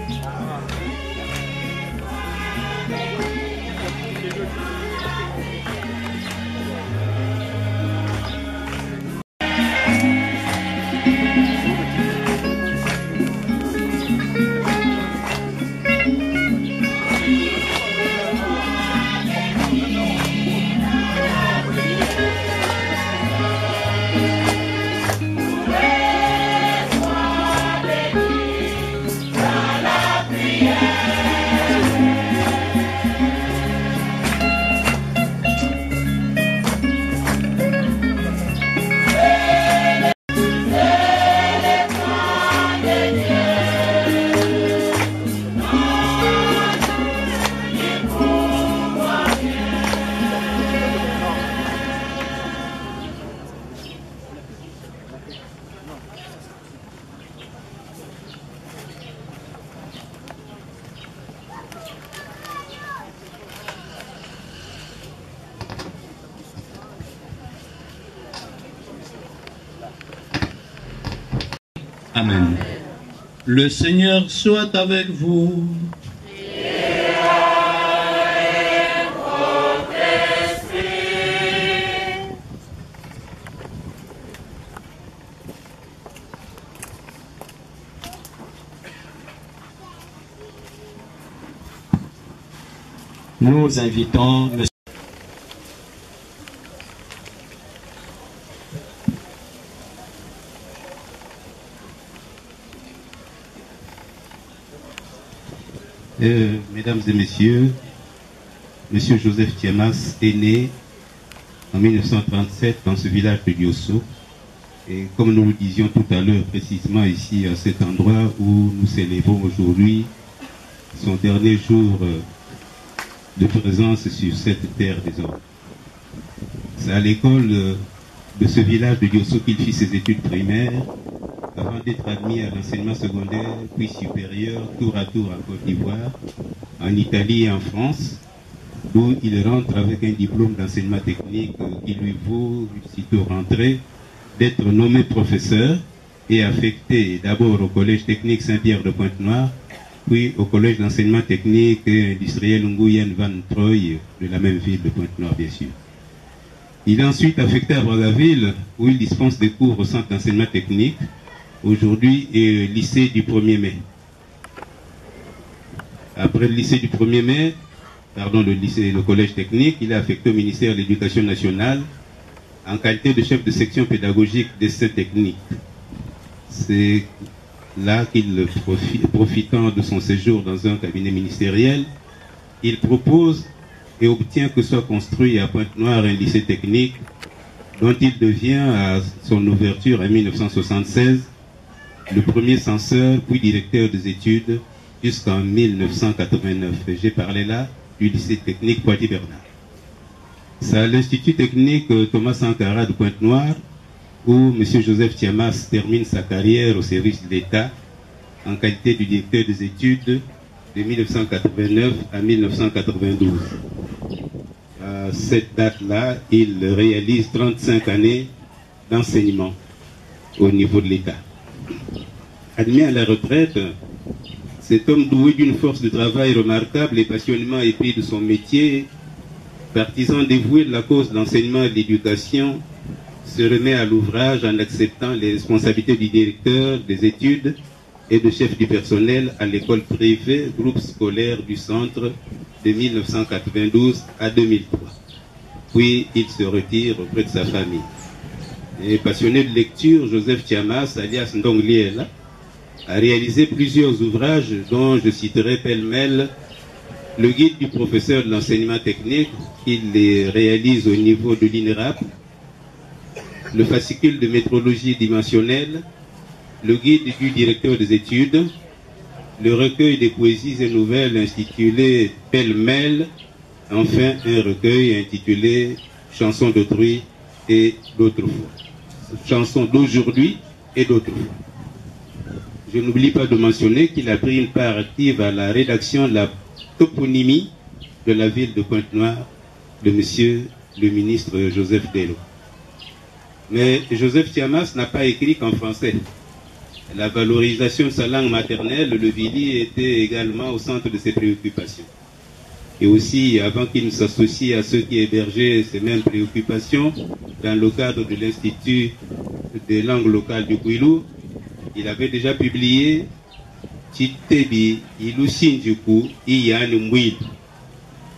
Amen. Le Seigneur soit avec vous. Et avec votre esprit. Nous invitons M. Mesdames et messieurs, M. Joseph Tiamas est né en 1937 dans ce village de Diosso. Et comme nous le disions tout à l'heure, précisément ici, à cet endroit où nous célébrons aujourd'hui son dernier jour de présence sur cette terre des hommes. C'est à l'école de ce village de Diosso qu'il fit ses études primaires, avant d'être admis à l'enseignement secondaire, puis supérieur, tour à tour en Côte d'Ivoire, en Italie et en France, d'où il rentre avec un diplôme d'enseignement technique qui lui vaut, sitôt rentré, d'être nommé professeur et affecté d'abord au Collège technique Saint-Pierre de Pointe-Noire, puis au Collège d'enseignement technique et industriel Nguyen Van Troy de la même ville de Pointe-Noire, bien sûr. Il est ensuite affecté à Brazzaville, où il dispense des cours au centre d'enseignement technique, aujourd'hui et lycée du 1er mai. Après le lycée du 1er mai, le collège technique, il est affecté au ministère de l'Éducation nationale en qualité de chef de section pédagogique d'essais techniques. C'est là qu'il, profitant de son séjour dans un cabinet ministériel, il propose et obtient que soit construit à Pointe-Noire un lycée technique dont il devient à son ouverture en 1976 le premier censeur puis directeur des études jusqu'en 1989. J'ai parlé là du lycée technique Poitiers-Bernard. C'est à l'Institut technique Thomas Sankara de Pointe-Noire où M. Joseph Tiamas termine sa carrière au service de l'État en qualité du directeur des études de 1989 à 1992. À cette date-là, il réalise 35 années d'enseignement au niveau de l'État. Admis à la retraite, cet homme doué d'une force de travail remarquable et passionnément épris de son métier, partisan dévoué de la cause de l'enseignement et de l'éducation, se remet à l'ouvrage en acceptant les responsabilités du directeur des études et de chef du personnel à l'école privée groupe scolaire du centre de 1992 à 2003. Puis il se retire auprès de sa famille. Et passionné de lecture, Joseph Tiamas, alias Ndongliela, a réalisé plusieurs ouvrages dont je citerai pêle-mêle le guide du professeur de l'enseignement technique qu'il les réalise au niveau de l'INRAP, le fascicule de métrologie dimensionnelle, le guide du directeur des études, le recueil des poésies et nouvelles intitulé pêle-mêle, enfin un recueil intitulé chansons d'autrui et d'autrefois. Chansons d'aujourd'hui et d'autrefois. Je n'oublie pas de mentionner qu'il a pris une part active à la rédaction de la toponymie de la ville de Pointe-Noire de monsieur le ministre Joseph Dello. Mais Joseph Tiamas n'a pas écrit qu'en français. La valorisation de sa langue maternelle, le Vili, était également au centre de ses préoccupations. Et aussi, avant qu'il ne s'associe à ceux qui hébergeaient ces mêmes préoccupations, dans le cadre de l'Institut des langues locales du Kwilu, il avait déjà publié Chitebi Ilu Shinjuku Iyan Mwil,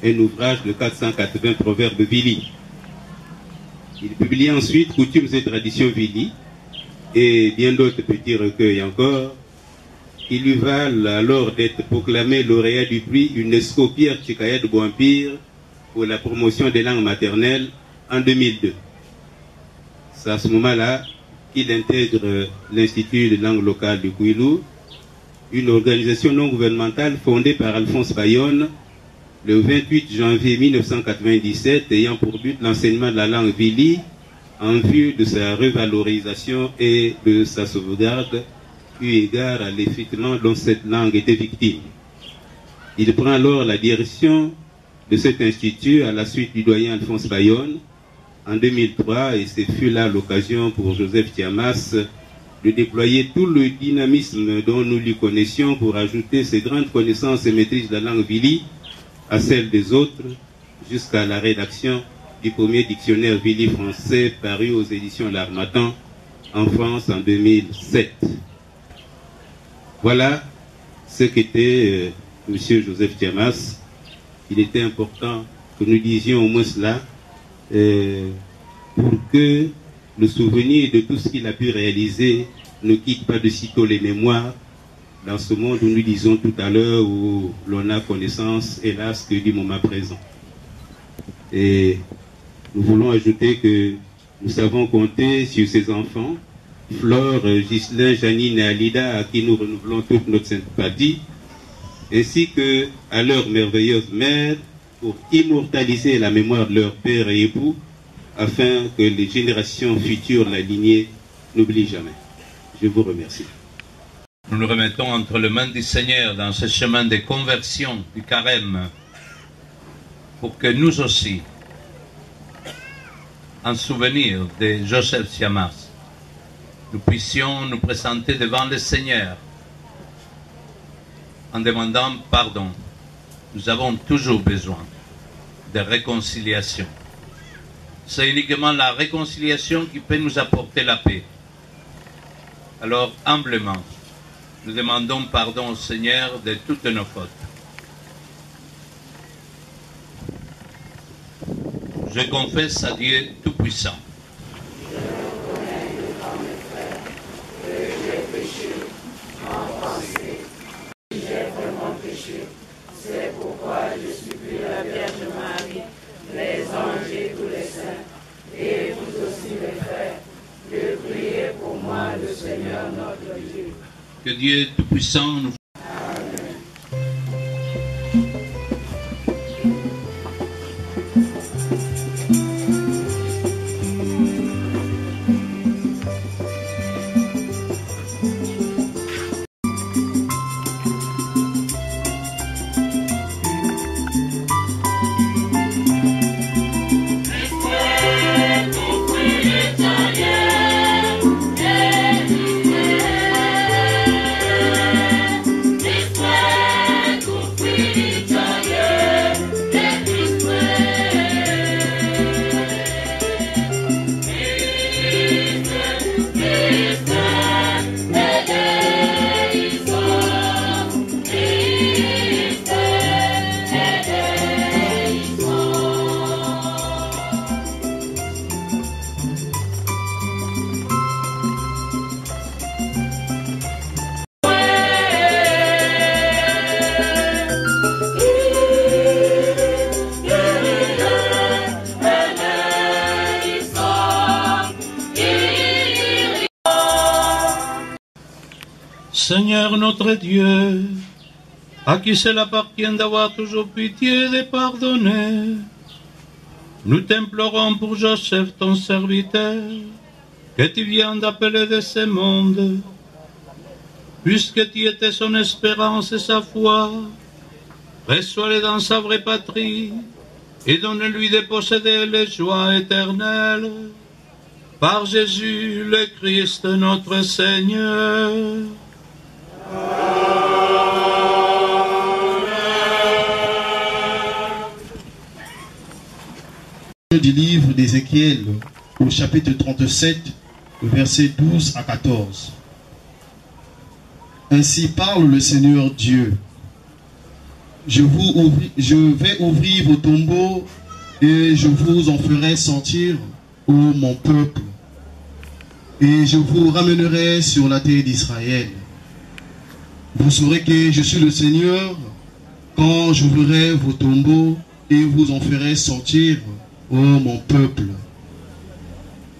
un ouvrage de 480 proverbes Vili. Il publie ensuite Coutumes et traditions Vili et bien d'autres petits recueils encore, qui lui valent alors d'être proclamé lauréat du prix UNESCO Pierre Tchikaya de Boampire pour la promotion des langues maternelles en 2002. C'est à ce moment-là qu'il intègre l'Institut des langues locales du Kwilu, une organisation non gouvernementale fondée par Alphonse Bayonne le 28 janvier 1997, ayant pour but l'enseignement de la langue Vili en vue de sa revalorisation et de sa sauvegarde, eu égard à l'effritement dont cette langue était victime. Il prend alors la direction de cet institut à la suite du doyen Alphonse Bayonne en 2003, et ce fut là l'occasion pour Joseph Tiamas de déployer tout le dynamisme dont nous lui connaissions pour ajouter ses grandes connaissances et maîtrises de la langue Vili à celles des autres, jusqu'à la rédaction du premier dictionnaire Vili français paru aux éditions L'Harmattan en France en 2007. Voilà ce qu'était M. Joseph Tiamas. Il était important que nous disions au moins cela pour que le souvenir de tout ce qu'il a pu réaliser ne quitte pas de sitôt les mémoires dans ce monde où nous disons tout à l'heure où l'on a connaissance, hélas, que du moment présent. Et nous voulons ajouter que nous savons compter sur ses enfants, Flore, Ghislain, Janine et Alida, à qui nous renouvelons toute notre sympathie, ainsi que à leur merveilleuse mère, pour immortaliser la mémoire de leur père et époux, afin que les générations futures de la lignée n'oublient jamais. Je vous remercie. Nous nous remettons entre les mains du Seigneur dans ce chemin de conversion du carême, pour que nous aussi, en souvenir de Joseph Tiamas, nous puissions nous présenter devant le Seigneur en demandant pardon. Nous avons toujours besoin de réconciliation. C'est uniquement la réconciliation qui peut nous apporter la paix. Alors, humblement, nous demandons pardon au Seigneur de toutes nos fautes. Je confesse à Dieu Tout-Puissant. C'est pourquoi je supplie la Vierge Marie, les anges et tous les saints, et vous aussi les frères, de prier pour moi le Seigneur notre Dieu. Que Dieu Tout-Puissant nous... Seigneur notre Dieu, à qui cela appartient d'avoir toujours pitié et de pardonner, Nous t'implorons pour Joseph, ton serviteur, que tu viens d'appeler de ce monde, puisque tu étais son espérance et sa foi. Reçois-le dans sa vraie patrie et donne-lui de posséder les joies éternelles. Par Jésus le Christ notre Seigneur. Du livre d'Ézéchiel au chapitre 37, versets 12 à 14. Ainsi parle le Seigneur Dieu. Je vais ouvrir vos tombeaux et je vous en ferai sortir, ô mon peuple, et je vous ramènerai sur la terre d'Israël. Vous saurez que je suis le Seigneur quand j'ouvrirai vos tombeaux et vous en ferai sortir, ô mon peuple.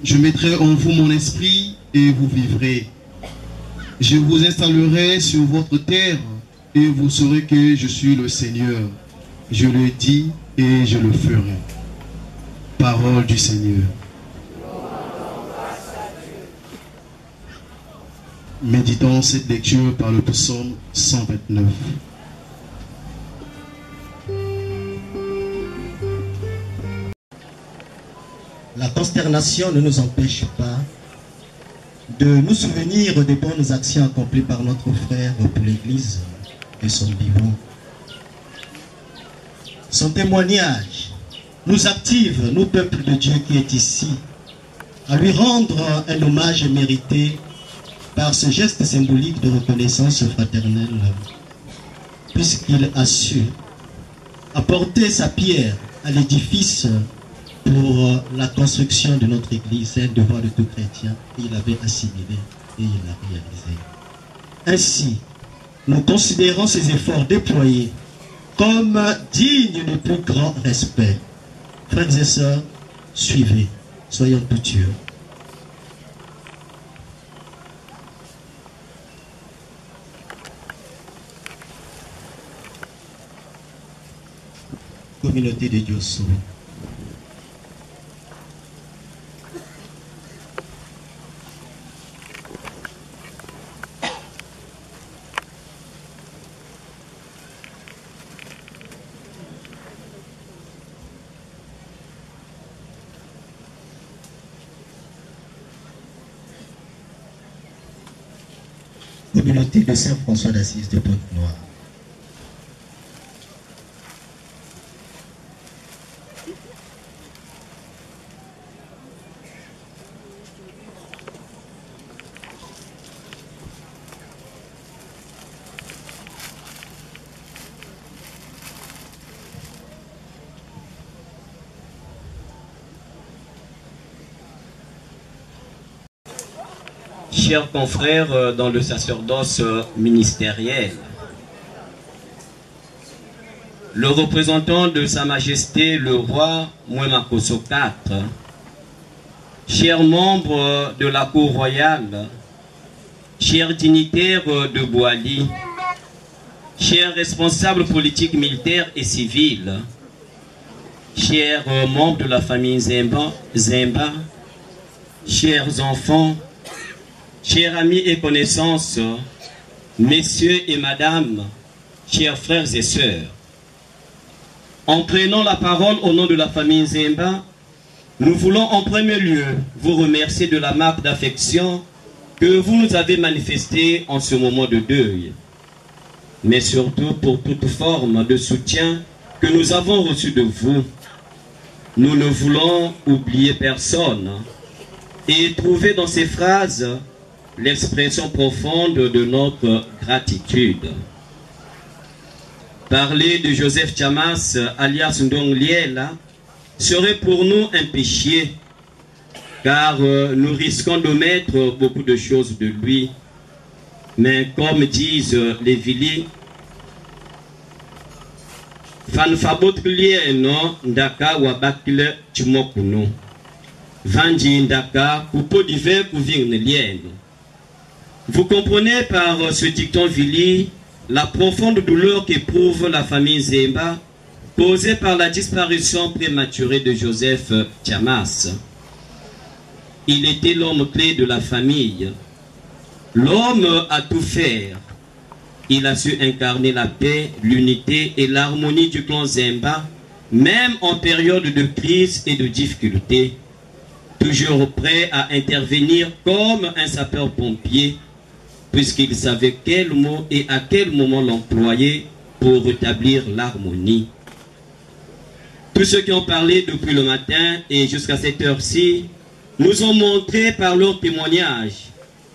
Je mettrai en vous mon esprit et vous vivrez. Je vous installerai sur votre terre et vous saurez que je suis le Seigneur. Je le dis et je le ferai. Parole du Seigneur. Méditons cette lecture par le psaume 129. La consternation ne nous empêche pas de nous souvenir des bonnes actions accomplies par notre frère pour l'Église et son vivant. Son témoignage nous active, nous peuple de Dieu qui est ici, à lui rendre un hommage mérité par ce geste symbolique de reconnaissance fraternelle, puisqu'il a su apporter sa pierre à l'édifice pour la construction de notre Église. C'est un devoir de tout chrétien, et il avait assimilé et il l'a réalisé. Ainsi, nous considérons ces efforts déployés comme dignes du plus grand respect. Frères et sœurs, suivez, soyons pieux. Communauté de Dieu sauve. Communauté de Saint-François d'Assise de Pointe-Noire. Chers confrères dans le sacerdoce ministériel, le représentant de Sa Majesté le roi Mwemakoso IV, chers membres de la cour royale, chers dignitaires de Boali, chers responsables politiques, militaires et civils, chers membres de la famille Zemba, chers enfants, chers amis et connaissances, messieurs et madame, chers frères et sœurs, en prenant la parole au nom de la famille Zemba, nous voulons en premier lieu vous remercier de la marque d'affection que vous nous avez manifestée en ce moment de deuil, mais surtout pour toute forme de soutien que nous avons reçu de vous. Nous ne voulons oublier personne et trouver dans ces phrases l'expression profonde de notre gratitude. Parler de Joseph Chamas, alias Ndong Liela, serait pour nous un péché, car nous risquons d'omettre beaucoup de choses de lui. Mais comme disent les Vili, Fanfabot Lieno Ndaka Wabakile Chimokuno, Vanji Ndaka Kupo Diver Kuving Lieno. Vous comprenez par ce dicton Vili la profonde douleur qu'éprouve la famille Zemba causée par la disparition prématurée de Joseph Tiamas. Il était l'homme clé de la famille, l'homme à tout faire. Il a su incarner la paix, l'unité et l'harmonie du clan Zemba, même en période de crise et de difficulté, toujours prêt à intervenir comme un sapeur-pompier, puisqu'il savait quel mot et à quel moment l'employer pour rétablir l'harmonie. Tous ceux qui ont parlé depuis le matin et jusqu'à cette heure-ci nous ont montré par leur témoignage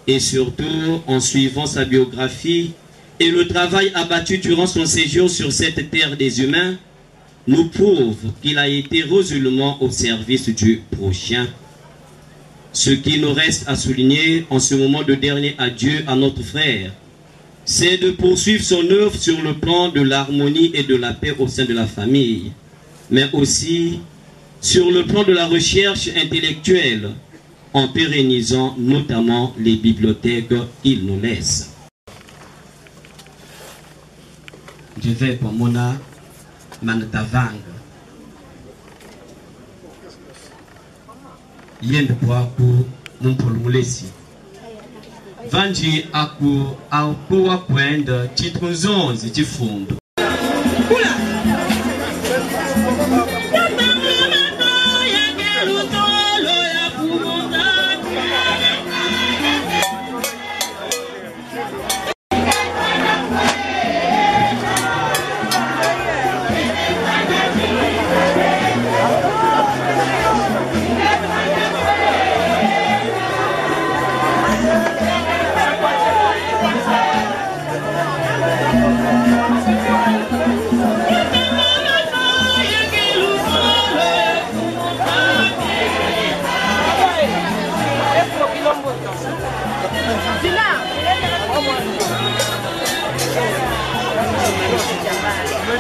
et surtout en suivant sa biographie et le travail abattu durant son séjour sur cette terre des humains, nous prouve qu'il a été résolument au service du prochain. Ce qui nous reste à souligner en ce moment de dernier adieu à notre frère, c'est de poursuivre son œuvre sur le plan de l'harmonie et de la paix au sein de la famille, mais aussi sur le plan de la recherche intellectuelle, en pérennisant notamment les bibliothèques qu'il nous laisse. Je vais pour Mona Manatavang. Yende Poaku Mumpolulesi. Vanji Aku Aukua Kwenda Chitrunzonzi Chifundo.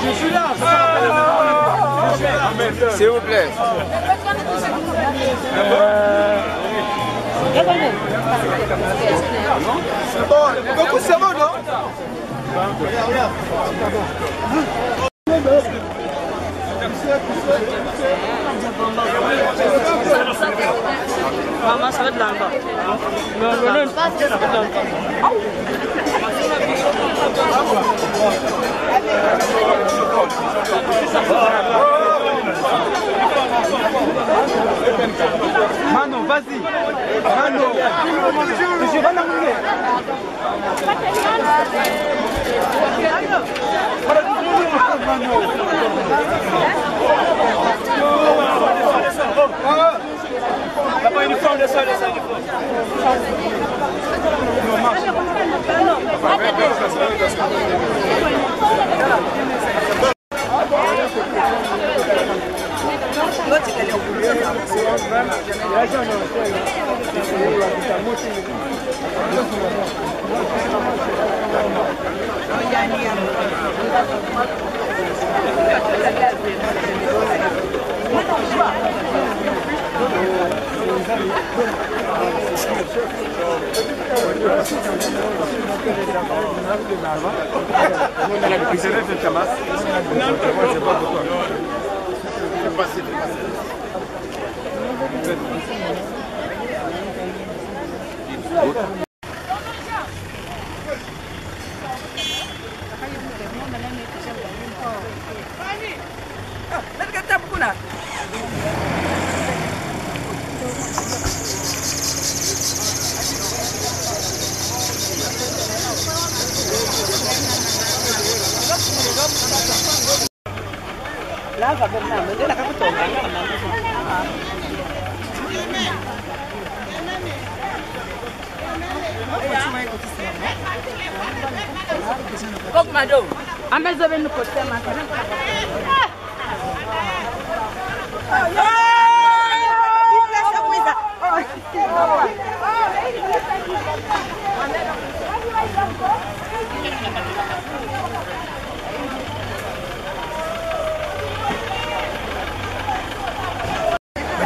Je suis là. S'il vous plaît. Bon, c'est bon, non? Maman, ça va être là-bas. Non, pas ça va être là-bas. Mano, vas-y. Mano. Je vais l'amener. Papa, uniforme, descends, uniforme. Non, marche.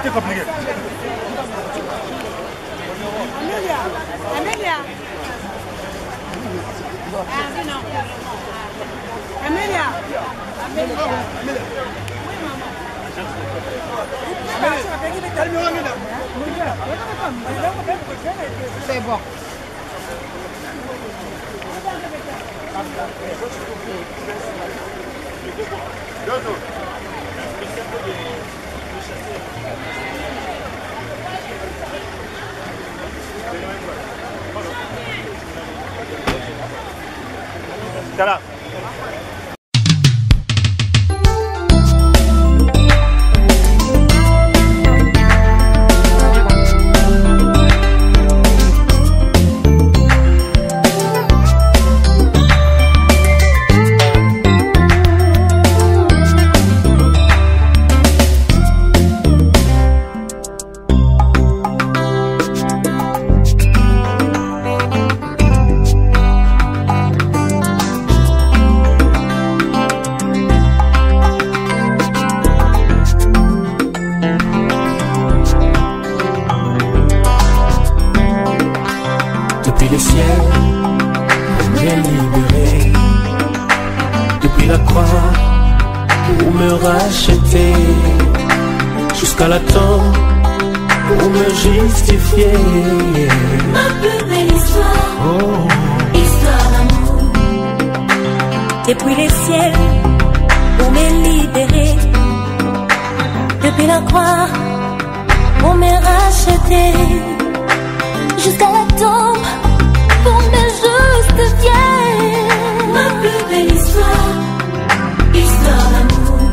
C'est compliqué. Amélia. Amélia. C'est bon. Là. Depuis le ciel, pour me libérer. Depuis la croix, pour me racheter. Jusqu'à la tombe, pour me justifier. Ma plus belle histoire, histoire d'amour. Depuis les ciels, pour me libérer. Depuis la croix, pour me racheter. Jusqu'à la tombe, pour me justifier. Ma plus belle histoire, histoire d'amour.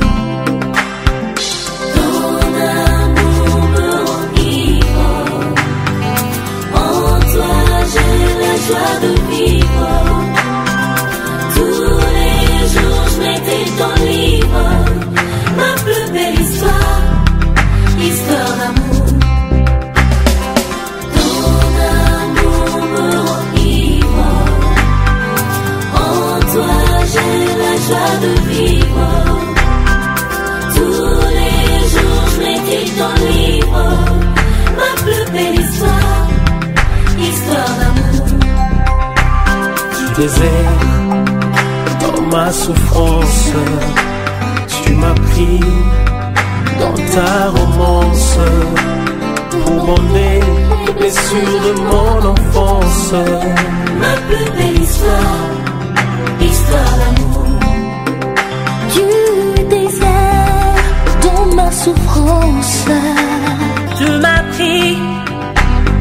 Ton amour me enivre. En toi j'ai la joie de vivre. Tous les jours je mettais ton livre. Ma plus belle histoire, histoire d'amour. Joie de vivre. Tous les jours je mettais ton livre. Ma plus belle histoire, histoire d'amour. Du désert, dans ma souffrance, tu m'as pris dans ta romance. Pour m'emmener les blessures de mon enfance. Ma plus belle histoire, histoire d'amour. Du désert, dans ma souffrance, tu m'as pris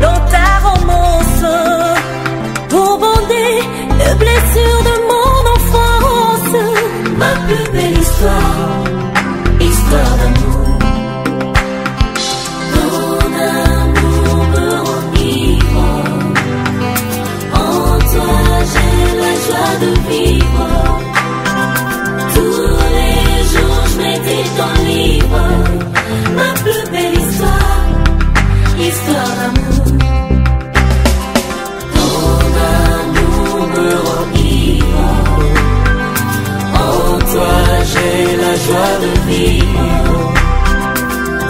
dans ta romance. Pour bander les blessures de mon enfance. Ma plus belle histoire, histoire d'amour. Ton amour me enivre. En toi j'ai la joie de vivre. Tous les jours je mettais ton livre. Ma plus belle histoire, histoire d'amour. Ton amour me enivre. En toi j'ai la joie de vivre.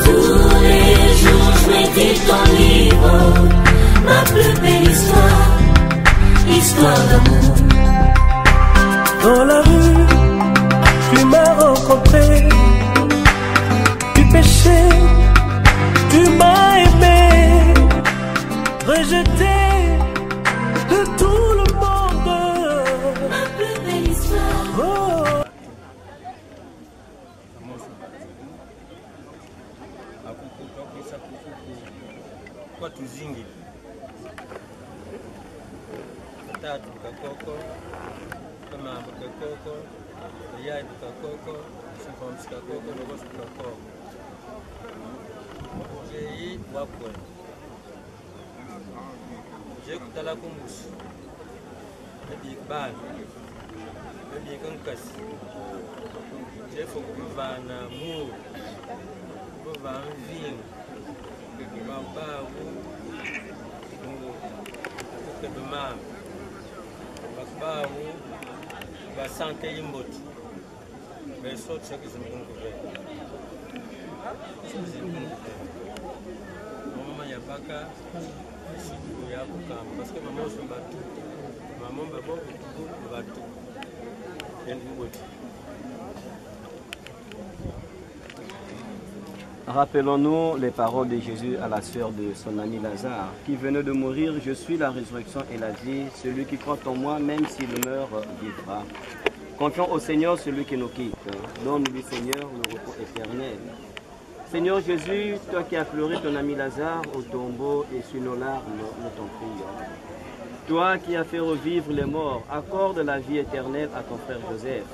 Tous les jours je mettais ton livre. Ma plus belle histoire, histoire d'amour. Dans la rue, tu m'as rencontré. Du péché, tu m'as aimé. Rejeté de tout le monde. Ma plus belle histoire. Kwa tuzingi tatu kakoko kama kakoko yai kakoko sifam kakoko logo kakoko jei wapwe je kutala kumbusu ebi ban ebi kankas je fokuvana mu kuvan vinho Babawu Kebema Babawu Basante Yimboti Besot Chaki Zimunguve Mama Yabaka Siku Yabu Kam parce que maman se battu maman babo tout battu Yendi Boti Rappelons-nous les paroles de Jésus à la sœur de son ami Lazare, qui venait de mourir. Je suis la résurrection et la vie. Celui qui croit en moi, même s'il meurt, vivra. Confions au Seigneur celui qui nous quitte. Donne-lui, Seigneur, le repos éternel. Seigneur Jésus, toi qui as pleuré ton ami Lazare au tombeau et sur nos larmes, nous t'en prions. Toi qui as fait revivre les morts, accorde la vie éternelle à ton frère Joseph.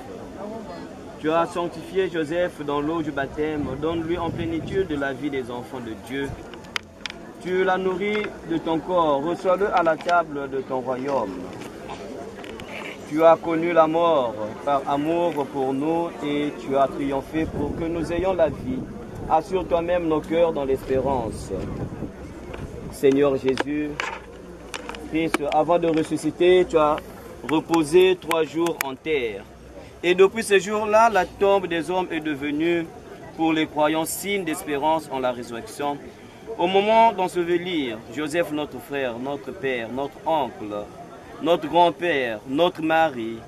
Tu as sanctifié Joseph dans l'eau du baptême, donne-lui en plénitude de la vie des enfants de Dieu. Tu l'as nourri de ton corps, reçois-le à la table de ton royaume. Tu as connu la mort par amour pour nous et tu as triomphé pour que nous ayons la vie. Assure toi-même nos cœurs dans l'espérance. Seigneur Jésus, Christ, avant de ressusciter, tu as reposé 3 jours en terre. Et depuis ce jour-là, la tombe des hommes est devenue pour les croyants signe d'espérance en la résurrection. Au moment d'ensevelir Joseph, notre frère, notre père, notre oncle, notre grand-père, notre mari,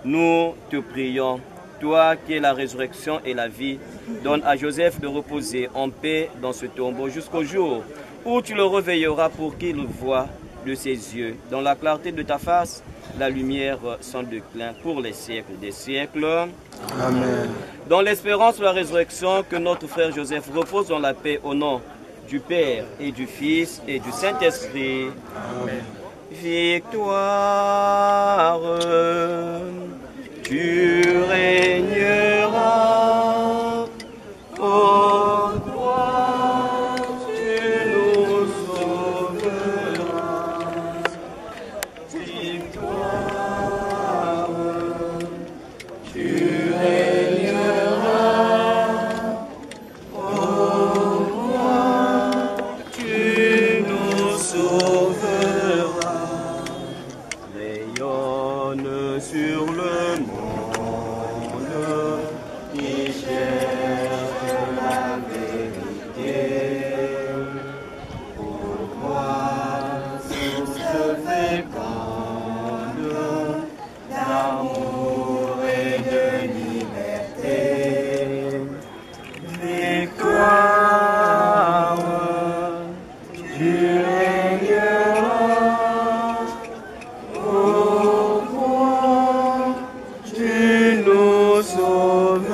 nous te prions, toi qui es la résurrection et la vie, donne à Joseph de reposer en paix dans ce tombeau jusqu'au jour où tu le réveilleras pour qu'il voie de ses yeux, dans la clarté de ta face, la lumière sans déclin pour les siècles des siècles. Amen. Dans l'espérance de la résurrection, que notre frère Joseph repose dans la paix au nom du Père et du Fils et du Saint-Esprit. Amen. Victoire, tu régneras, ô toi, tu nous sauveras. Victoire, tu régneras, ô toi, tu nous sauveras. Rayonne sur le monde qui cherche la vérité. Pourquoi source féconde d'amour et de liberté? Victoire, tu régneras. Tu nous sauveras.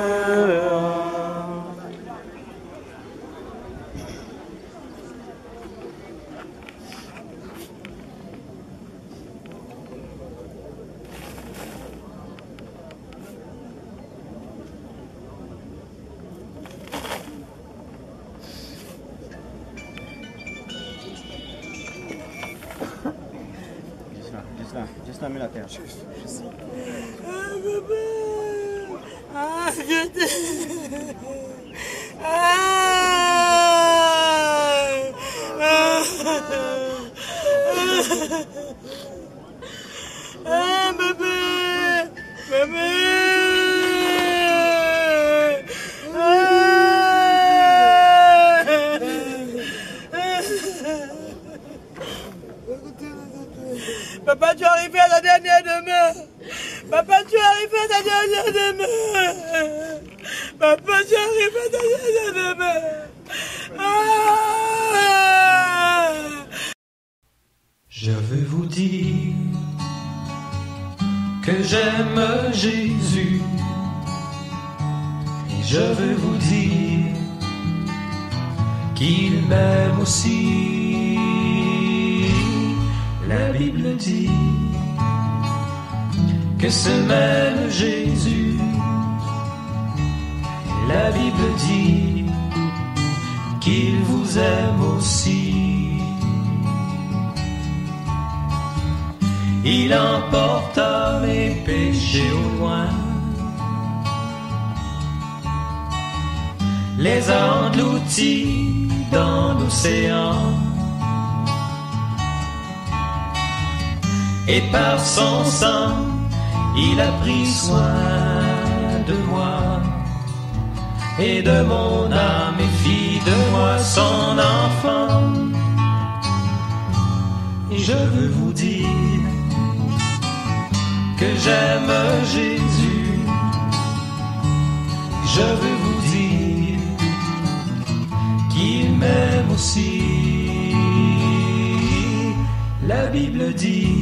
Juste là, mets la terre. Ah, je t'aime. Bébé, bébé. Papa, tu es arrivé à la dernière demeure. Papa, tu es arrivé à ta dernière demeure. Papa, tu es arrivé à ta dernière demeure. Je veux vous dire que j'aime Jésus. Et je veux vous dire qu'il m'aime aussi. La Bible dit que ce même Jésus, la Bible dit qu'il vous aime aussi. Il emporta mes péchés au loin, les a engloutis dans l'océan. Et par son sang, il a pris soin de moi et de mon âme et fit de moi son enfant. Et je veux vous dire que j'aime Jésus. Je veux vous dire aussi. La Bible dit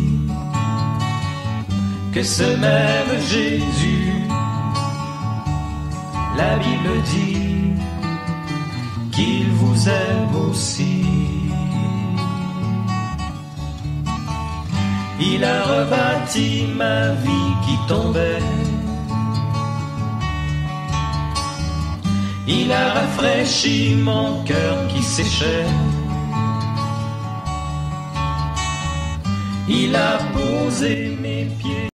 que ce même Jésus, la Bible dit qu'il vous aime aussi. Il a rebâti ma vie qui tombait. Il a rafraîchi mon cœur qui séchait. Il a posé mes pieds